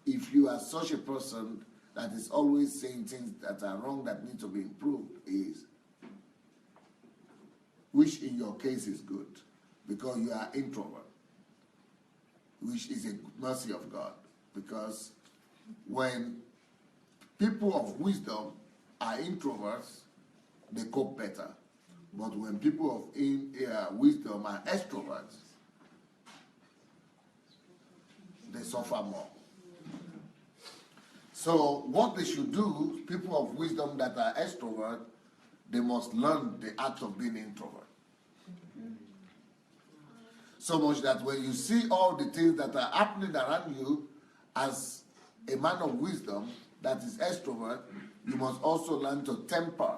if you are such a person that is always saying things that are wrong that need to be improved, is, which in your case is good, because you are introvert, which is a mercy of God. Because when people of wisdom are introverts, they cope better. But when people of wisdom are extroverts, they suffer more. So what they should do, people of wisdom that are extrovert, they must learn the art of being introvert. So much that when you see all the things that are happening around you, as a man of wisdom that is extrovert, you must also learn to temper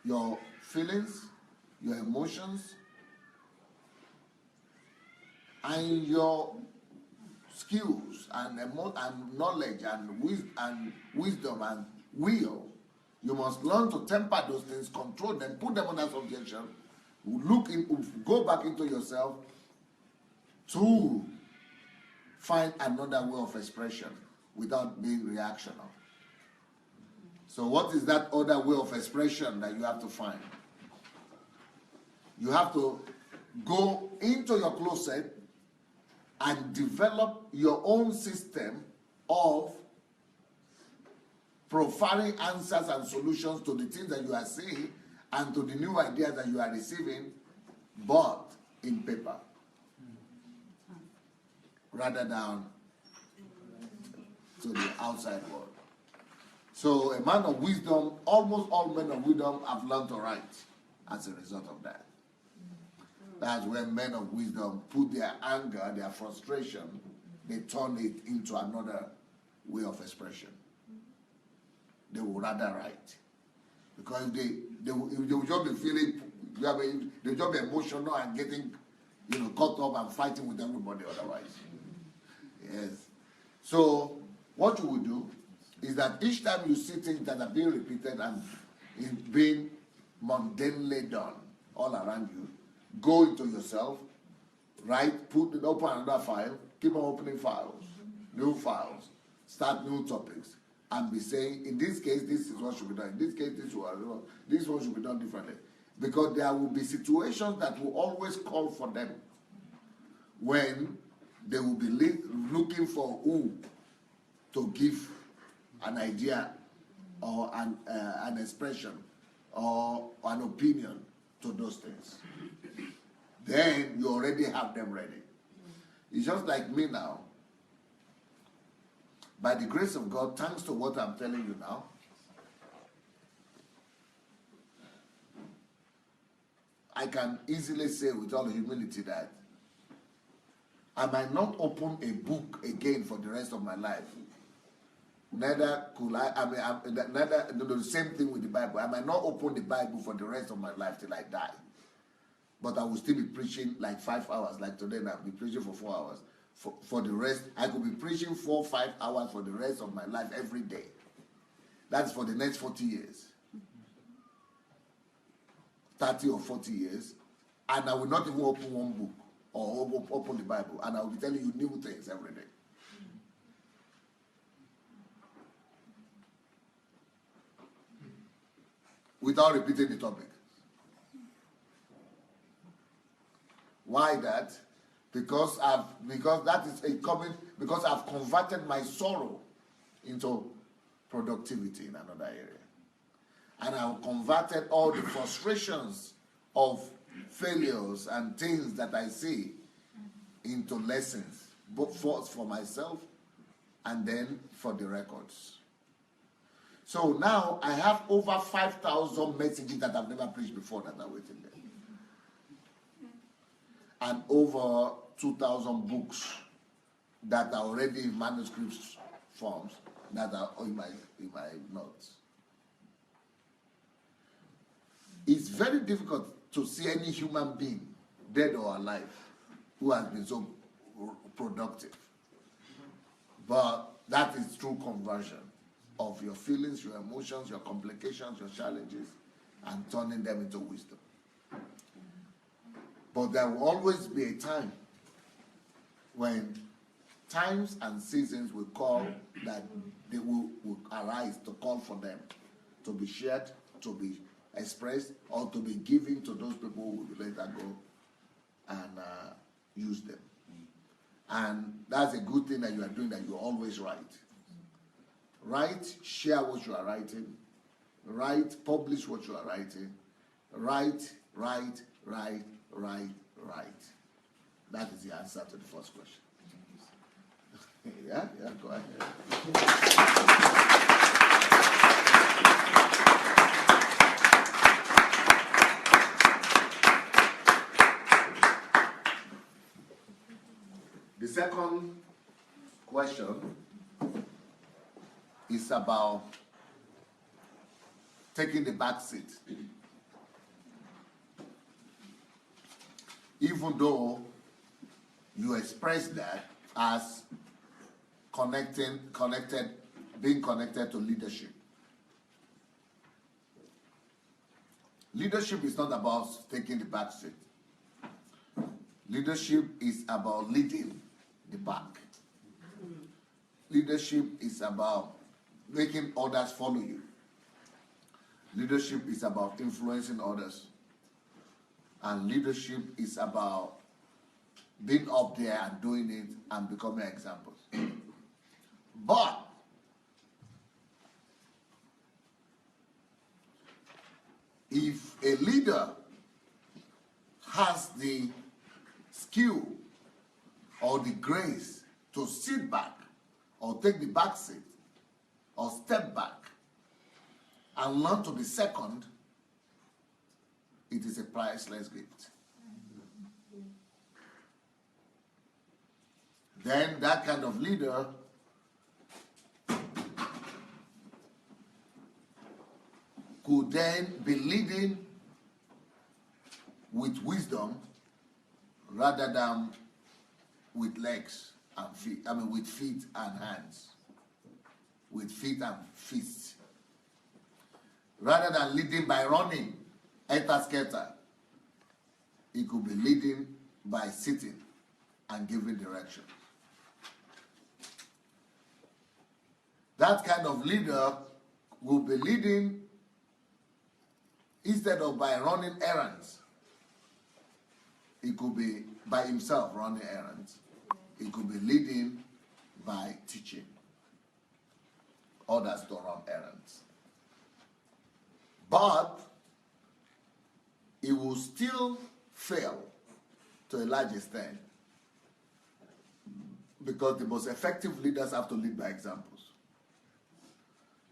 your feelings, your emotions, and your skills and knowledge and wisdom and will. You must learn to temper those things, control them, put them under subjection, go back into yourself to find another way of expression without being reactional. So what is that other way of expression that you have to find? You have to go into your closet and develop your own system of providing answers and solutions to the things that you are seeing and to the new ideas that you are receiving, but in paper, rather than to the outside world. So a man of wisdom, almost all men of wisdom have learned to write as a result of that. That's when men of wisdom put their anger, their frustration, they turn it into another way of expression. They will rather write. Because they will just be feeling, they'll just be emotional and getting, caught up and fighting with everybody otherwise. Yes. So what you will do is that each time you see things that are being repeated and being mundanely done all around you, go into yourself, write, open another file, keep on opening files, new files, start new topics, and be saying, in this case, this is what should be done. In this case, this one should be done differently. Because there will be situations that will always call for them when they will be looking for who to give an idea or an expression or an opinion to those things. Then you already have them ready. It's just like me now. By the grace of God, thanks to what I'm telling you now, I can easily say with all humility that I might not open a book again for the rest of my life. Neither could the same thing with the Bible. I might not open the Bible for the rest of my life till I die. But I will still be preaching like 5 hours, like today now, I'll be preaching for 4 hours. For the rest, I could be preaching 4 or 5 hours for the rest of my life every day. That's for the next 40 years. 30 or 40 years. And I will not even open one book or open the Bible. And I will be telling you new things every day. Without repeating the topic. Why that? Because that is because I've converted my sorrow into productivity in another area. And I've converted all the frustrations of failures and things that I see into lessons, both for myself and then for the records. So now I have over 5,000 messages that I've never preached before that are waiting there. And over 2,000 books that are already in manuscript forms that are in my notes. It's very difficult to see any human being, dead or alive, who has been so productive. But that is true conversion of your feelings, your emotions, your complications, your challenges, and turning them into wisdom. But there will always be a time when times and seasons will call that they will arise to call for them to be shared, to be expressed, or to be given to those people who will later go and use them. And that's a good thing that you are doing, that you always write. Write, share what you are writing. Write, publish what you are writing. Write. That is the answer to the first question. Yeah, go ahead. The second question is about taking the back seat. Even though you express that as being connected to leadership. Leadership is not about taking the back seat. Leadership is about leading the pack. Leadership is about making others follow you. Leadership is about influencing others. And leadership is about being up there and doing it and becoming examples. But if a leader has the skill or the grace to sit back or take the back seat or step back and learn to be second, it is a priceless gift. Then that kind of leader could then be leading with wisdom rather than with legs and feet, with feet and hands, with feet and fists. Rather than leading by running, helter-skelter, he could be leading by sitting and giving direction. That kind of leader will be leading instead of by running errands. He could be by himself running errands. He could be leading by teaching others to run errands. But he will still fail to a large extent because the most effective leaders have to lead by examples.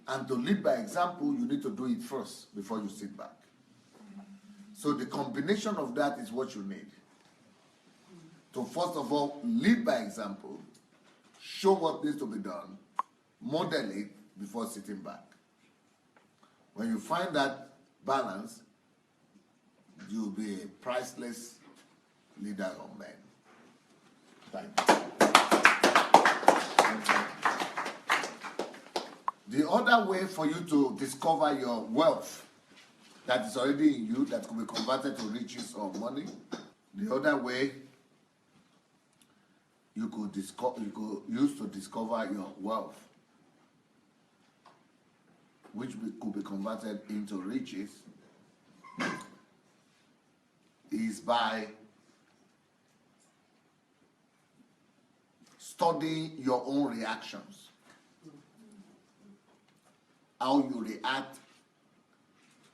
And to lead by example, you need to do it first before you sit back. So the combination of that is what you need. To first of all, lead by example, show what needs to be done, model it before sitting back. When you find that balance, you'll be a priceless leader of men. Thank you. The other way for you to discover your wealth that is already in you, that could be converted to riches or money, the other way you could use to discover your wealth, which could be converted into riches, is by studying your own reactions. How you react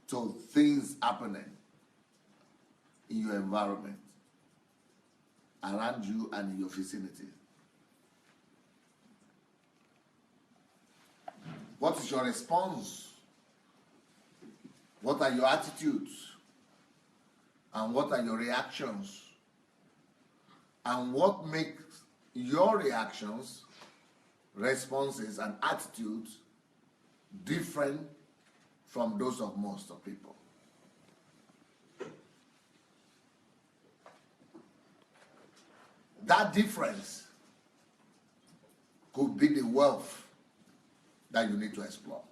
to things happening in your environment, around you and in your vicinity. What is your response? What are your attitudes? And what are your reactions? And what makes your reactions, responses, and attitudes different from those of most of people? That difference could be the wealth that you need to explore.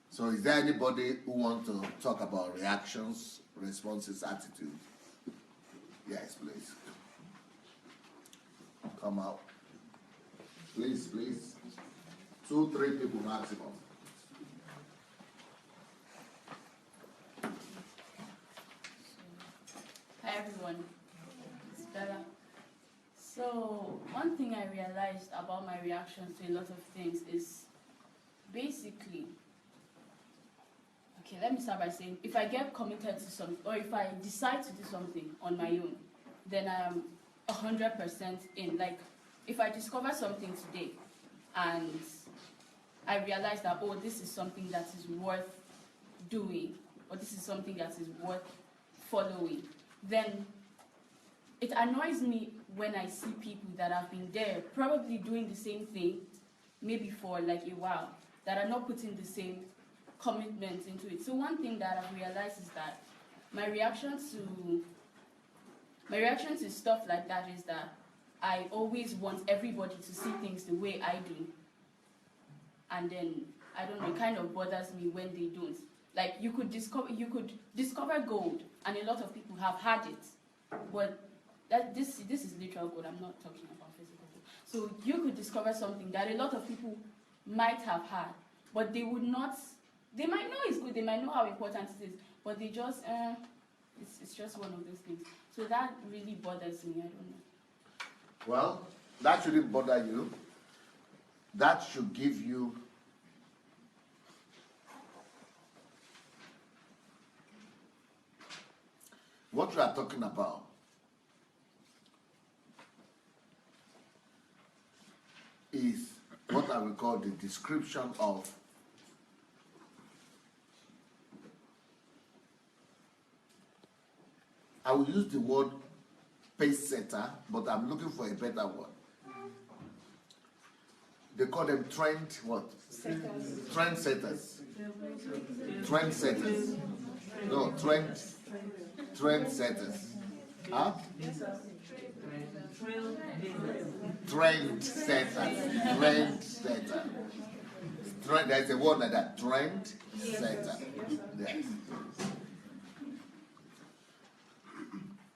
So is there anybody who wants to talk about reactions, responses, attitude? Yes, please. Come out. Please, please. 2-3 people maximum. Hi everyone. It's Bella. So one thing I realized about my reactions to a lot of things is basically, okay, let me start by saying, if I get committed to something, or if I decide to do something on my own, then I am 100% in. Like, if I discover something today and I realize that, oh, this is something that is worth doing, or this is something that is worth following, then it annoys me when I see people that have been there, probably doing the same thing, maybe for like a while, that are not putting the same commitment into it. So one thing that I've realized is that my reaction to stuff like that is that I always want everybody to see things the way I do. And then, I don't know, it kind of bothers me when they don't. Like, you could discover gold, and a lot of people have had it. But this is literal gold, I'm not talking about physical gold. So you could discover something that a lot of people might have had, but they would not They might know it's good, they might know how important it is, but they just, it's just one of those things. So that really bothers me, I don't know. Well, that shouldn't bother you. That should give you what you are talking about. Is what I will call the description of I will use the word pace setter, but I'm looking for a better word. They call them trend what? Trend setters. Trend setters. No, trend setters. Huh? Trend setters. Trend setter. There's a word like that. Trend setter. Yes.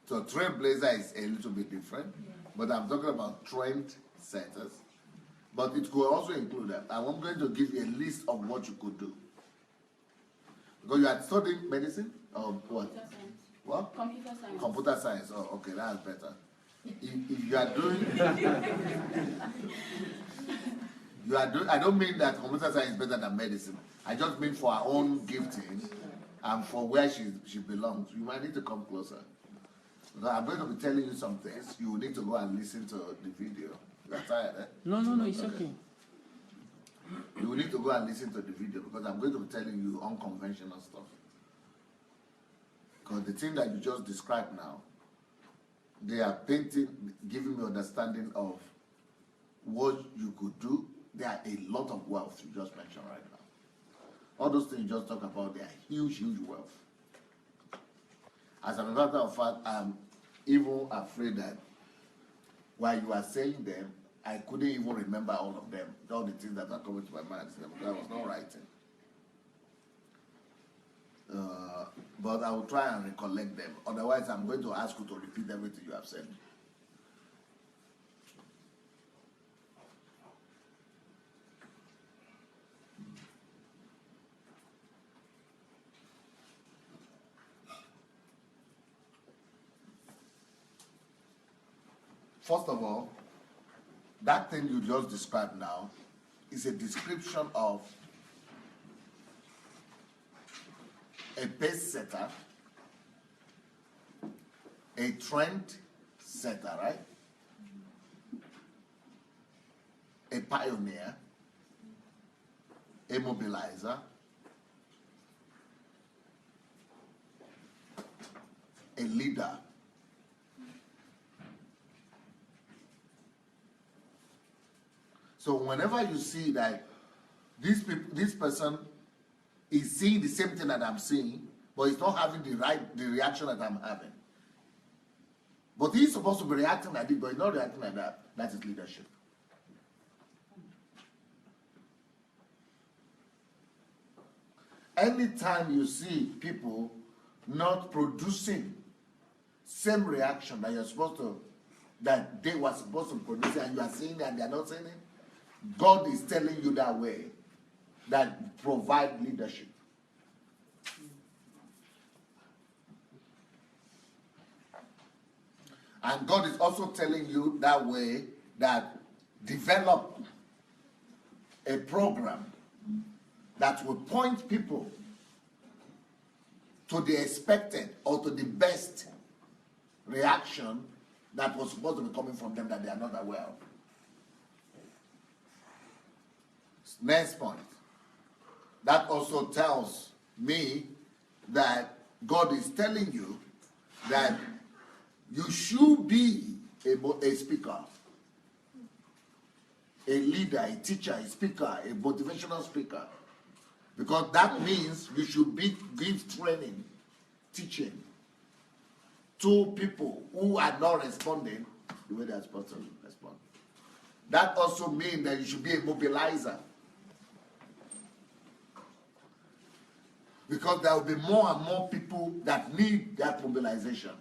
So trailblazer is a little bit different, but I'm talking about trend setters. But it could also include that. I'm going to give you a list of what you could do. Because you are studying medicine or what? Computer science. What? Computer science. Computer science. Oh, okay, that's better. If you are doing, I don't mean that computer science is better than medicine. I just mean for our own gifting and for where she belongs. You might need to come closer. So I'm going to be telling you some things. You will need to go and listen to the video. You're tired, eh? No, it's okay. You will need to go and listen to the video because I'm going to be telling you unconventional stuff. Because the thing that you just described now, they are painting, giving me understanding of what you could do. There are a lot of wealth you just mentioned right now. All those things you just talk about, they are huge, huge wealth. As a matter of fact, I'm even afraid that while you are saying them, I couldn't even remember all of them, all the things that are coming to my mind, because I was not writing. But I will try and recollect them. Otherwise, I'm going to ask you to repeat everything you have said. First of all, that thing you just described now is a description of a pace setter, a trend setter, right? A pioneer, a mobilizer, a leader. So whenever you see that this person is seeing the same thing that I'm seeing, but he's not having the reaction that I'm having. But he's supposed to be reacting like this, but he's not reacting like that. That is leadership. Anytime you see people not producing same reaction that you're supposed to, that they were supposed to produce, and you are seeing it and they're not saying it, God is telling you that way, that provide leadership. And God is also telling you that way, that develop a program that will point people to the expected or to the best reaction that was supposed to be coming from them that they are not aware of. Next point. That also tells me that God is telling you that you should be a speaker, a leader, a teacher, a speaker, a motivational speaker. Because that means you should give training, teaching to people who are not responding the way they're supposed to respond. That also means that you should be a mobilizer. Because there will be more and more people that need that mobilization,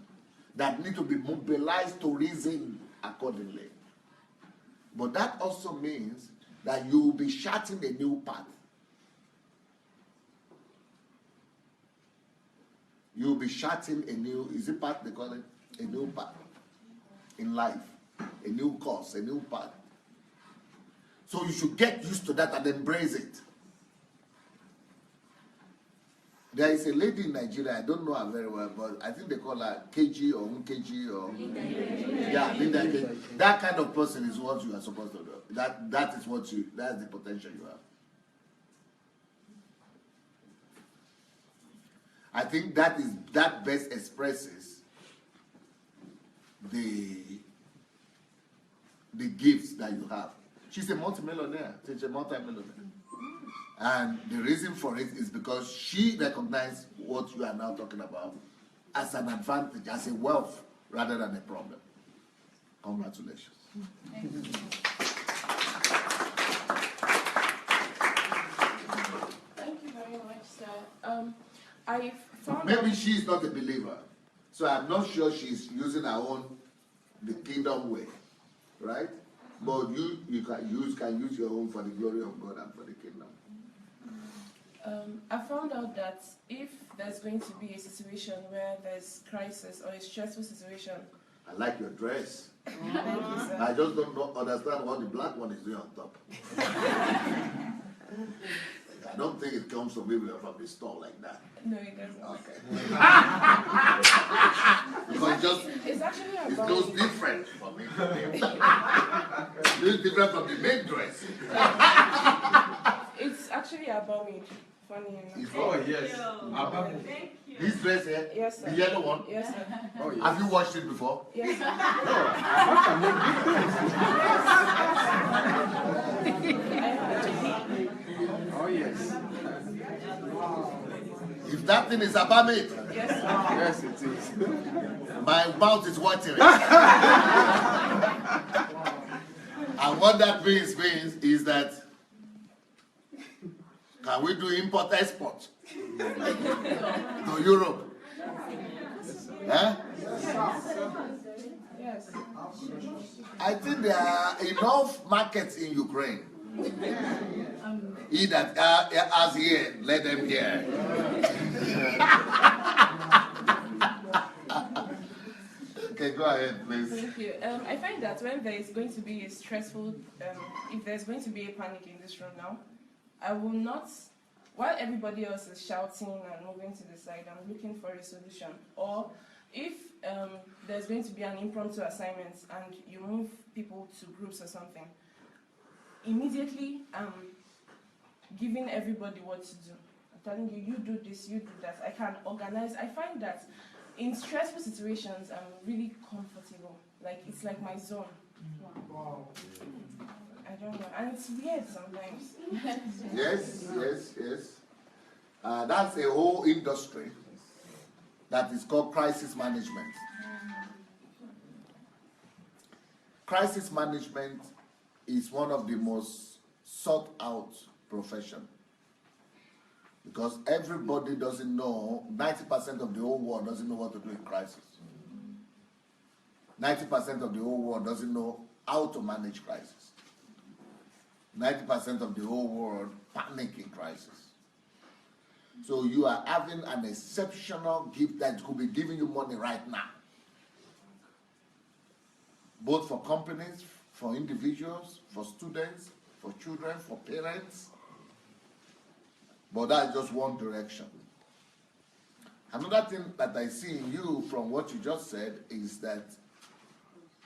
that need to be mobilized to reason accordingly. But that also means that you will be charting a new path. you'll be charting a new, is it path they call it? A new path in life, a new course, a new path. So you should get used to that and embrace it. There is a lady in Nigeria, I don't know her very well, but I think they call her KG or Nkeji or yeah, Linda KG. That kind of person is what you are supposed to do. That is what you, that's the potential you have. I think that best expresses the gifts that you have. She's a multimillionaire. She's a multimillionaire. And the reason for it is because she recognized what you are now talking about as an advantage, as a wealth, rather than a problem. Congratulations. Thank you. Thank you very much, sir. I found Maybe she's not a believer, so I'm not sure she's using her own the kingdom way, right? But you can use your own for the glory of God and for the kingdom. I found out that if there's going to be a situation where there's crisis or a stressful situation. I like your dress. Thank you, sir. I just don't understand what the black one is doing on top. I don't think it comes from people from the store like that. No, it doesn't. Okay. Because It's actually it about looks different from me. It looks different from the main dress. It's actually about me. Funny enough. It's Oh, what? yes. Thank you. This dress here, Yes, sir. the yellow one. Yes, sir. Oh, yes. Have you watched it before? Yes, sir. Oh, yes. If that thing is about me, Yes, sir. Yes, it is. my mouth is watering. And what that means is that can we do import-export to Europe? Huh? Yes. I think there are enough markets in Ukraine. He that has here, let them hear. Okay, go ahead, please. Thank you. I find that when there is going to be a stressful, if there's going to be a panic in this room now, I will not, while everybody else is shouting and moving to the side, I'm looking for a solution. Or if there's going to be an impromptu assignment and you move people to groups or something, immediately I'm giving everybody what to do. I'm telling you, you do this, you do that. I can organize. I find that in stressful situations, I'm really comfortable. Like, it's like my zone. Wow. I don't know. And it's weird sometimes. Yes. That's a whole industry that is called crisis management. Crisis management is one of the most sought out professions because everybody doesn't know, 90% of the whole world doesn't know what to do in crisis. 90% of the whole world doesn't know how to manage crisis. 90% of the whole world panic in crisis. So you are having an exceptional gift that could be giving you money right now. Both for companies, for individuals, for students, for children, for parents. But that's just one direction. Another thing that I see in you from what you just said is that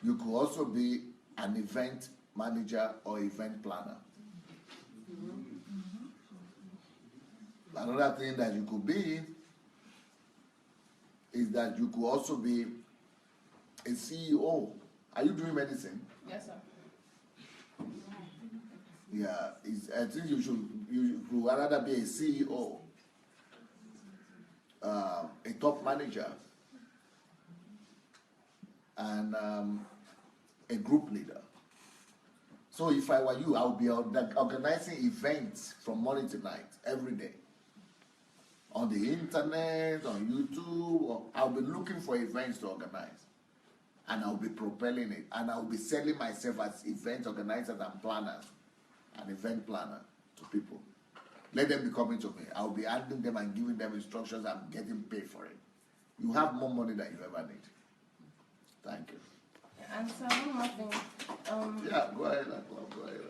you could also be an event manager or event planner. Another thing that you could be is that you could also be a CEO. Are you doing medicine? Yes, sir. Yeah, I think you would rather be a CEO, a top manager, and a group leader. So if I were you, I would be organizing events from morning to night, every day. On the internet, on YouTube, or I'll be looking for events to organize. And I'll be propelling it. And I'll be selling myself as event organizers and planners, an event planner to people. Let them be coming to me. I'll be handing them and giving them instructions and getting paid for it. you have more money than you ever need. Thank you. And so one more thing. Yeah, go ahead, Aklam, go ahead.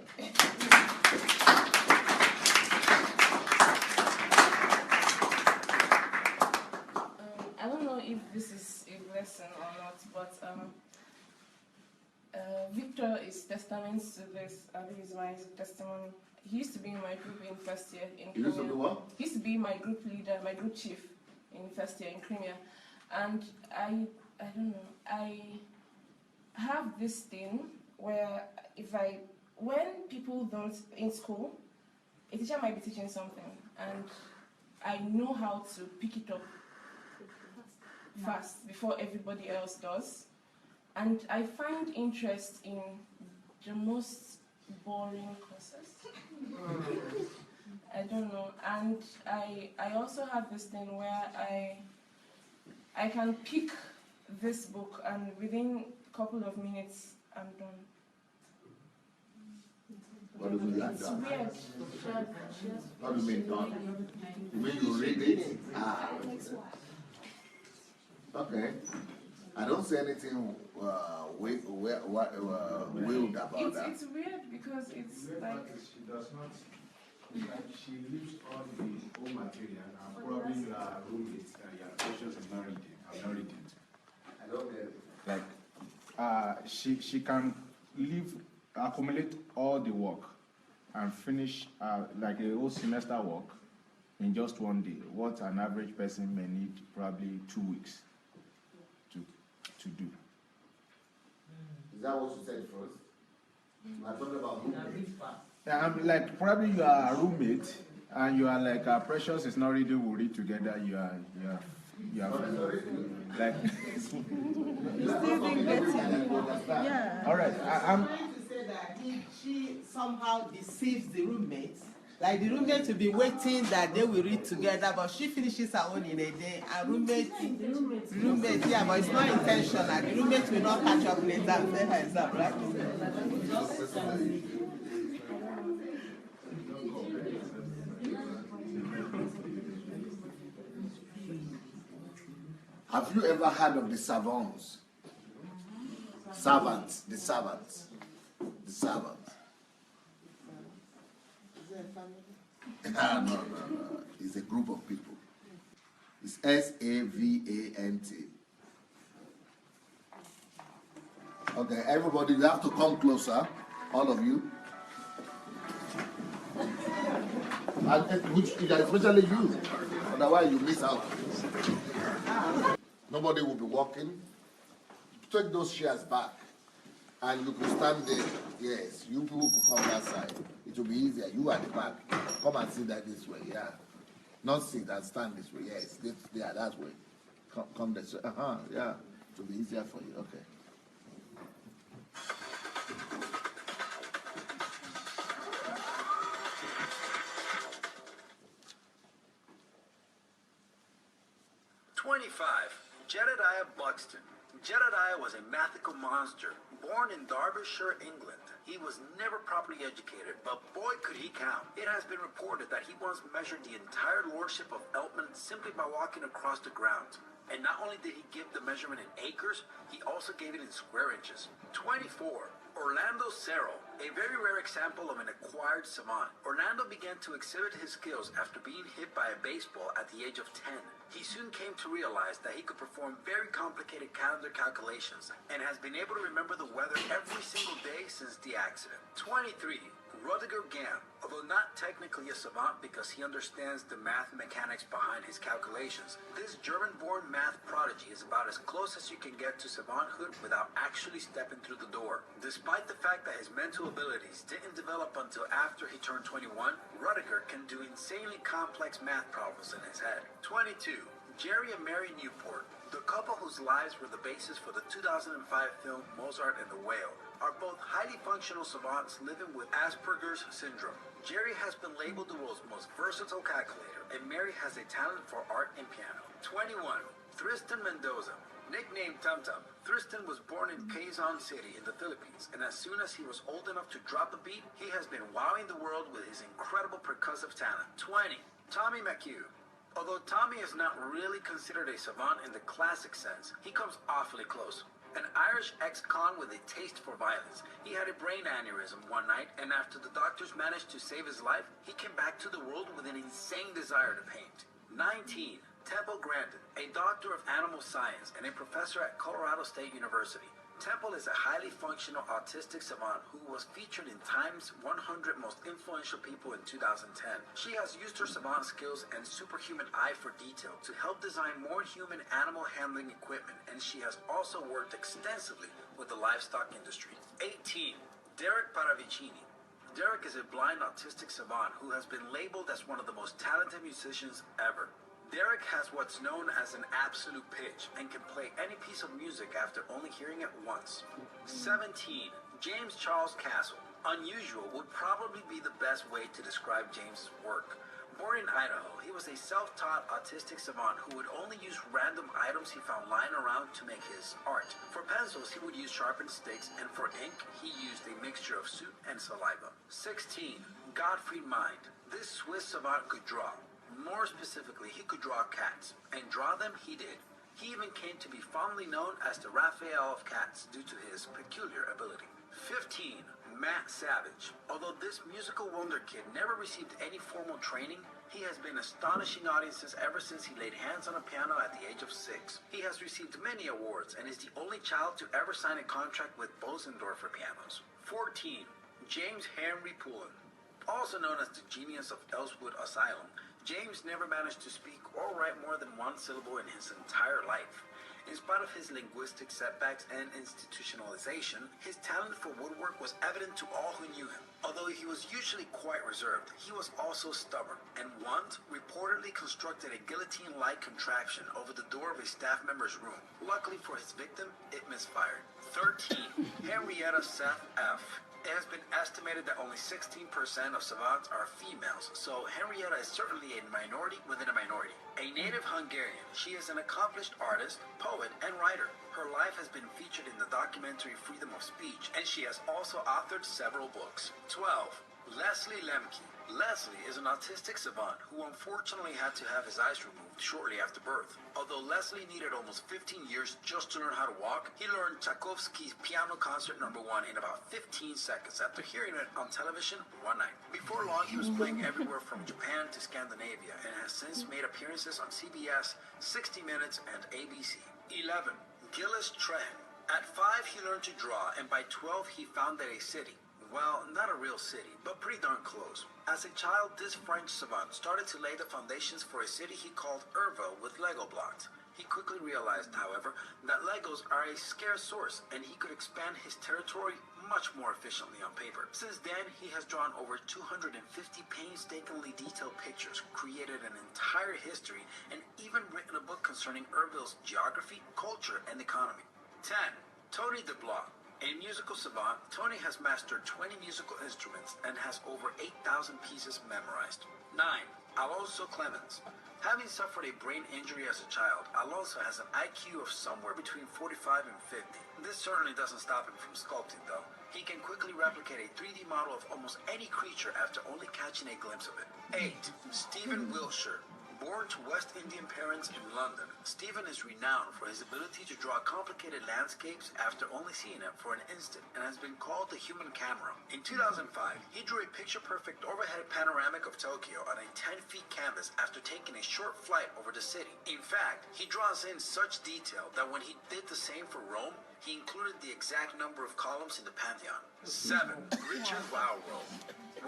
I don't know if this is a blessing or not, but Victor is testament to this. I think it's my testimony. He used to be in my group in first year in Crimea. You used to do what? He used to be my group leader, my group chief in first year in Crimea. And I don't know, I have this thing where when people don't, in school, a teacher might be teaching something and I know how to pick it up fast before everybody else does. And I find interest in the most boring courses. I don't know. And I also have this thing where I can pick this book and within a couple of minutes I'm done. What do you mean It's done? weird. What do you mean done? You mean you read it? Ah. Okay. I don't say anything weird about that. It's weird because it's like She does not, like, she leaves all the old material and probably you are roommates and your questions is not reading. I'm not reading. I don't get it. Like, she can accumulate all the work and finish like a whole semester work in just one day. What an average person may need probably 2 weeks to do. Is that what you said first? I'm talking about roommates. Yeah, I'm like probably you are a roommate and you are like Precious is not reading, we'll read together. You are like. You still didn't get it. Yeah. All right, I'm trying to say that she somehow deceives the roommates. Like the roommate will be waiting that they will read together, but she finishes her own in a day. And roommate, yeah, but it's not intentional. The roommate will not catch up later and say her exam, right? Have you ever heard of the savants? Savants, the savants. The savants. No. It's a group of people. It's SAVANT. Okay, everybody, you have to come closer, all of you. And especially you, otherwise you miss out. Nobody will be walking. Take those chairs back, and you can stand there. Yes, you people can come that side. It will be easier. You at the back. Come and sit that this way. Yeah, not sit and stand this way. Yes, yeah, that way. Come this way. Yeah, it will be easier for you. Okay. Jedediah Buxton. Jedediah was a mythical monster, born in Derbyshire, England. He was never properly educated, but boy could he count. It has been reported that he once measured the entire lordship of Eltman simply by walking across the ground. And not only did he give the measurement in acres, he also gave it in square inches. 24. Orlando Cerro, a very rare example of an acquired savant. Orlando began to exhibit his skills after being hit by a baseball at the age of 10. He soon came to realize that he could perform very complicated calendar calculations and has been able to remember the weather every single day since the accident. 23. Rudiger Gam, although not technically a savant because he understands the math mechanics behind his calculations, this German-born math prodigy is about as close as you can get to savanthood without actually stepping through the door. Despite the fact that his mental abilities didn't develop until after he turned 21, Rudiger can do insanely complex math problems in his head. 22. Jerry and Mary Newport, the couple whose lives were the basis for the 2005 film Mozart and the Whale, are both highly functional savants living with Asperger's syndrome. Jerry has been labeled the world's most versatile calculator, and Mary has a talent for art and piano. 21. Tristan Mendoza. Nicknamed Tum Tum, Tristan was born in Quezon City in the Philippines, and as soon as he was old enough to drop a beat, he has been wowing the world with his incredible percussive talent. 20. Tommy McHugh. Although Tommy is not really considered a savant in the classic sense, he comes awfully close. An Irish ex-con with a taste for violence. He had a brain aneurysm one night, and after the doctors managed to save his life, he came back to the world with an insane desire to paint. 19. Temple Grandin, a doctor of animal science and a professor at Colorado State University. Temple is a highly functional autistic savant who was featured in Time's 100 Most Influential People in 2010. She has used her savant skills and superhuman eye for detail to help design more human animal handling equipment, and she has also worked extensively with the livestock industry. 18. Derek Paravicini. Derek is a blind autistic savant who has been labeled as one of the most talented musicians ever. Derek has what's known as an absolute pitch and can play any piece of music after only hearing it once. 17. James Charles Castle. Unusual would probably be the best way to describe James's work. Born in Idaho, he was a self-taught autistic savant who would only use random items he found lying around to make his art. For pencils, he would use sharpened sticks, and for ink, he used a mixture of soot and saliva. 16. Gottfried Mind. This Swiss savant could draw. More specifically, he could draw cats, and draw them he did. He even came to be fondly known as the Raphael of cats due to his peculiar ability. 15. Matt Savage. Although this musical wonder kid never received any formal training, he has been astonishing audiences ever since he laid hands on a piano at the age of 6. He has received many awards and is the only child to ever sign a contract with Bosendorfer pianos. 14. James Henry Poulin. Also known as the genius of Elswood Asylum, James never managed to speak or write more than one syllable in his entire life. In spite of his linguistic setbacks and institutionalization, his talent for woodwork was evident to all who knew him. Although he was usually quite reserved, he was also stubborn, and once reportedly constructed a guillotine-like contraption over the door of a staff member's room. Luckily for his victim, it misfired. 13. Henrietta Seth F. It has been estimated that only 16% of savants are females, so Henrietta is certainly a minority within a minority. A native Hungarian, she is an accomplished artist, poet, and writer. Her life has been featured in the documentary Freedom of Speech, and she has also authored several books. 12. Leslie Lemke. Leslie is an autistic savant who unfortunately had to have his eyes removed shortly after birth. Although Leslie needed almost 15 years just to learn how to walk, he learned Tchaikovsky's Piano Concert No. 1 in about 15 seconds after hearing it on television one night. Before long, he was playing everywhere from Japan to Scandinavia and has since made appearances on CBS, 60 Minutes, and ABC. 11. Gilles Tren. At 5, he learned to draw, and by 12, he founded a city. Well, not a real city, but pretty darn close. As a child, this French savant started to lay the foundations for a city he called Urville with Lego blocks. He quickly realized, however, that Legos are a scarce source, and he could expand his territory much more efficiently on paper. Since then, he has drawn over 250 painstakingly detailed pictures, created an entire history, and even written a book concerning Urville's geography, culture, and economy. 10. Tony DeBlanc. A musical savant, Tony has mastered 20 musical instruments and has over 8,000 pieces memorized. 9. Alonso Clemens. Having suffered a brain injury as a child, Alonso has an IQ of somewhere between 45 and 50. This certainly doesn't stop him from sculpting, though. He can quickly replicate a 3D model of almost any creature after only catching a glimpse of it. 8. Stephen Wilshire. Born to West Indian parents in London, Stephen is renowned for his ability to draw complicated landscapes after only seeing them for an instant, and has been called the human camera. In 2005, he drew a picture-perfect overhead panoramic of Tokyo on a 10-feet canvas after taking a short flight over the city. In fact, he draws in such detail that when he did the same for Rome, he included the exact number of columns in the Pantheon. 7. Richard Wowrow.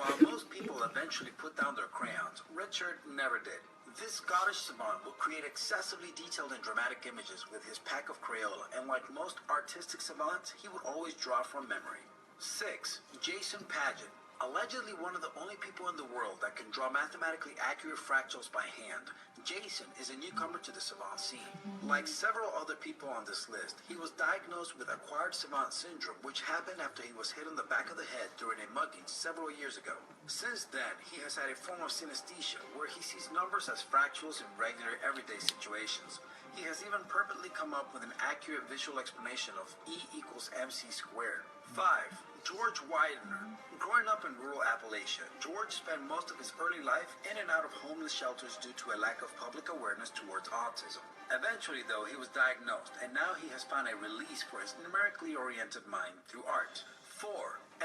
While most people eventually put down their crayons, Richard never did. This Scottish savant will create excessively detailed and dramatic images with his pack of Crayola, and like most artistic savants, he would always draw from memory. 6. Jason Paget. Allegedly one of the only people in the world that can draw mathematically accurate fractals by hand, Jason is a newcomer to the savant scene. Like several other people on this list, he was diagnosed with acquired savant syndrome, which happened after he was hit on the back of the head during a mugging several years ago. Since then, he has had a form of synesthesia, where he sees numbers as fractals in regular everyday situations. He has even perfectly come up with an accurate visual explanation of E equals MC squared. 5. George George Widener. Growing up in rural Appalachia, George spent most of his early life in and out of homeless shelters due to a lack of public awareness towards autism. Eventually, though, he was diagnosed, and now he has found a release for his numerically oriented mind through art. 4.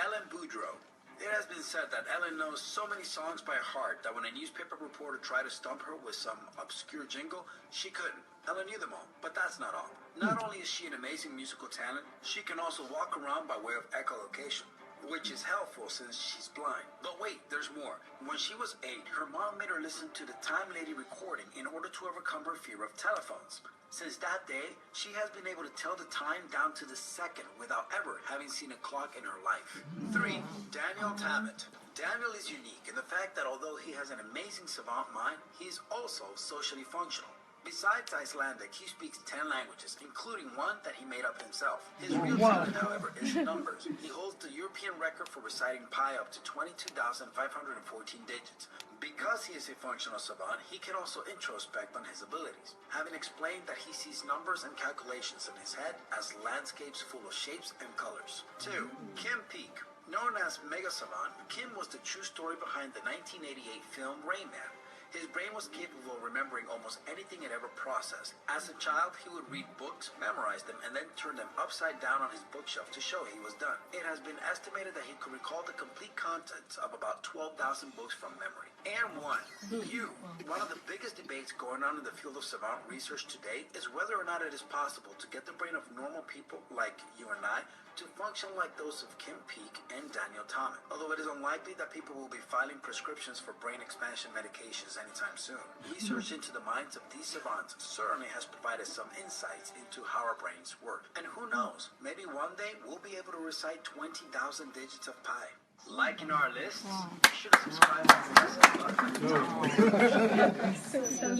Ellen Boudreau. It has been said that Ellen knows so many songs by heart that when a newspaper reporter tried to stump her with some obscure jingle, she couldn't. Ellen knew them all, but that's not all. Not only is she an amazing musical talent, she can also walk around by way of echolocation, which is helpful since she's blind. But wait, there's more. When she was 8, her mom made her listen to the Time Lady recording in order to overcome her fear of telephones. Since that day, she has been able to tell the time down to the second without ever having seen a clock in her life. 3. Daniel Tammet. Daniel is unique in the fact that although he has an amazing savant mind, he is also socially functional. Besides Icelandic, he speaks 10 languages, including one that he made up himself. His real talent, however, is numbers. He holds the European record for reciting pi up to 22,514 digits. Because he is a functional savant, he can also introspect on his abilities, having explained that he sees numbers and calculations in his head as landscapes full of shapes and colors. 2. Kim Peek. Known as Mega Savant, Kim was the true story behind the 1988 film Rain Man. His brain was capable of remembering almost anything it ever processed. As a child, he would read books, memorize them, and then turn them upside down on his bookshelf to show he was done. It has been estimated that he could recall the complete contents of about 12,000 books from memory. And 1. You. One of the biggest debates going on in the field of savant research today is whether or not it is possible to get the brain of normal people like you and I to function like those of Kim Peek and Daniel Tammet. Although it is unlikely that people will be filing prescriptions for brain expansion medications anytime soon, research into the minds of these savants certainly has provided some insights into how our brains work. And who knows, maybe one day we'll be able to recite 20,000 digits of pi. Liking our list, you should subscribe to the button.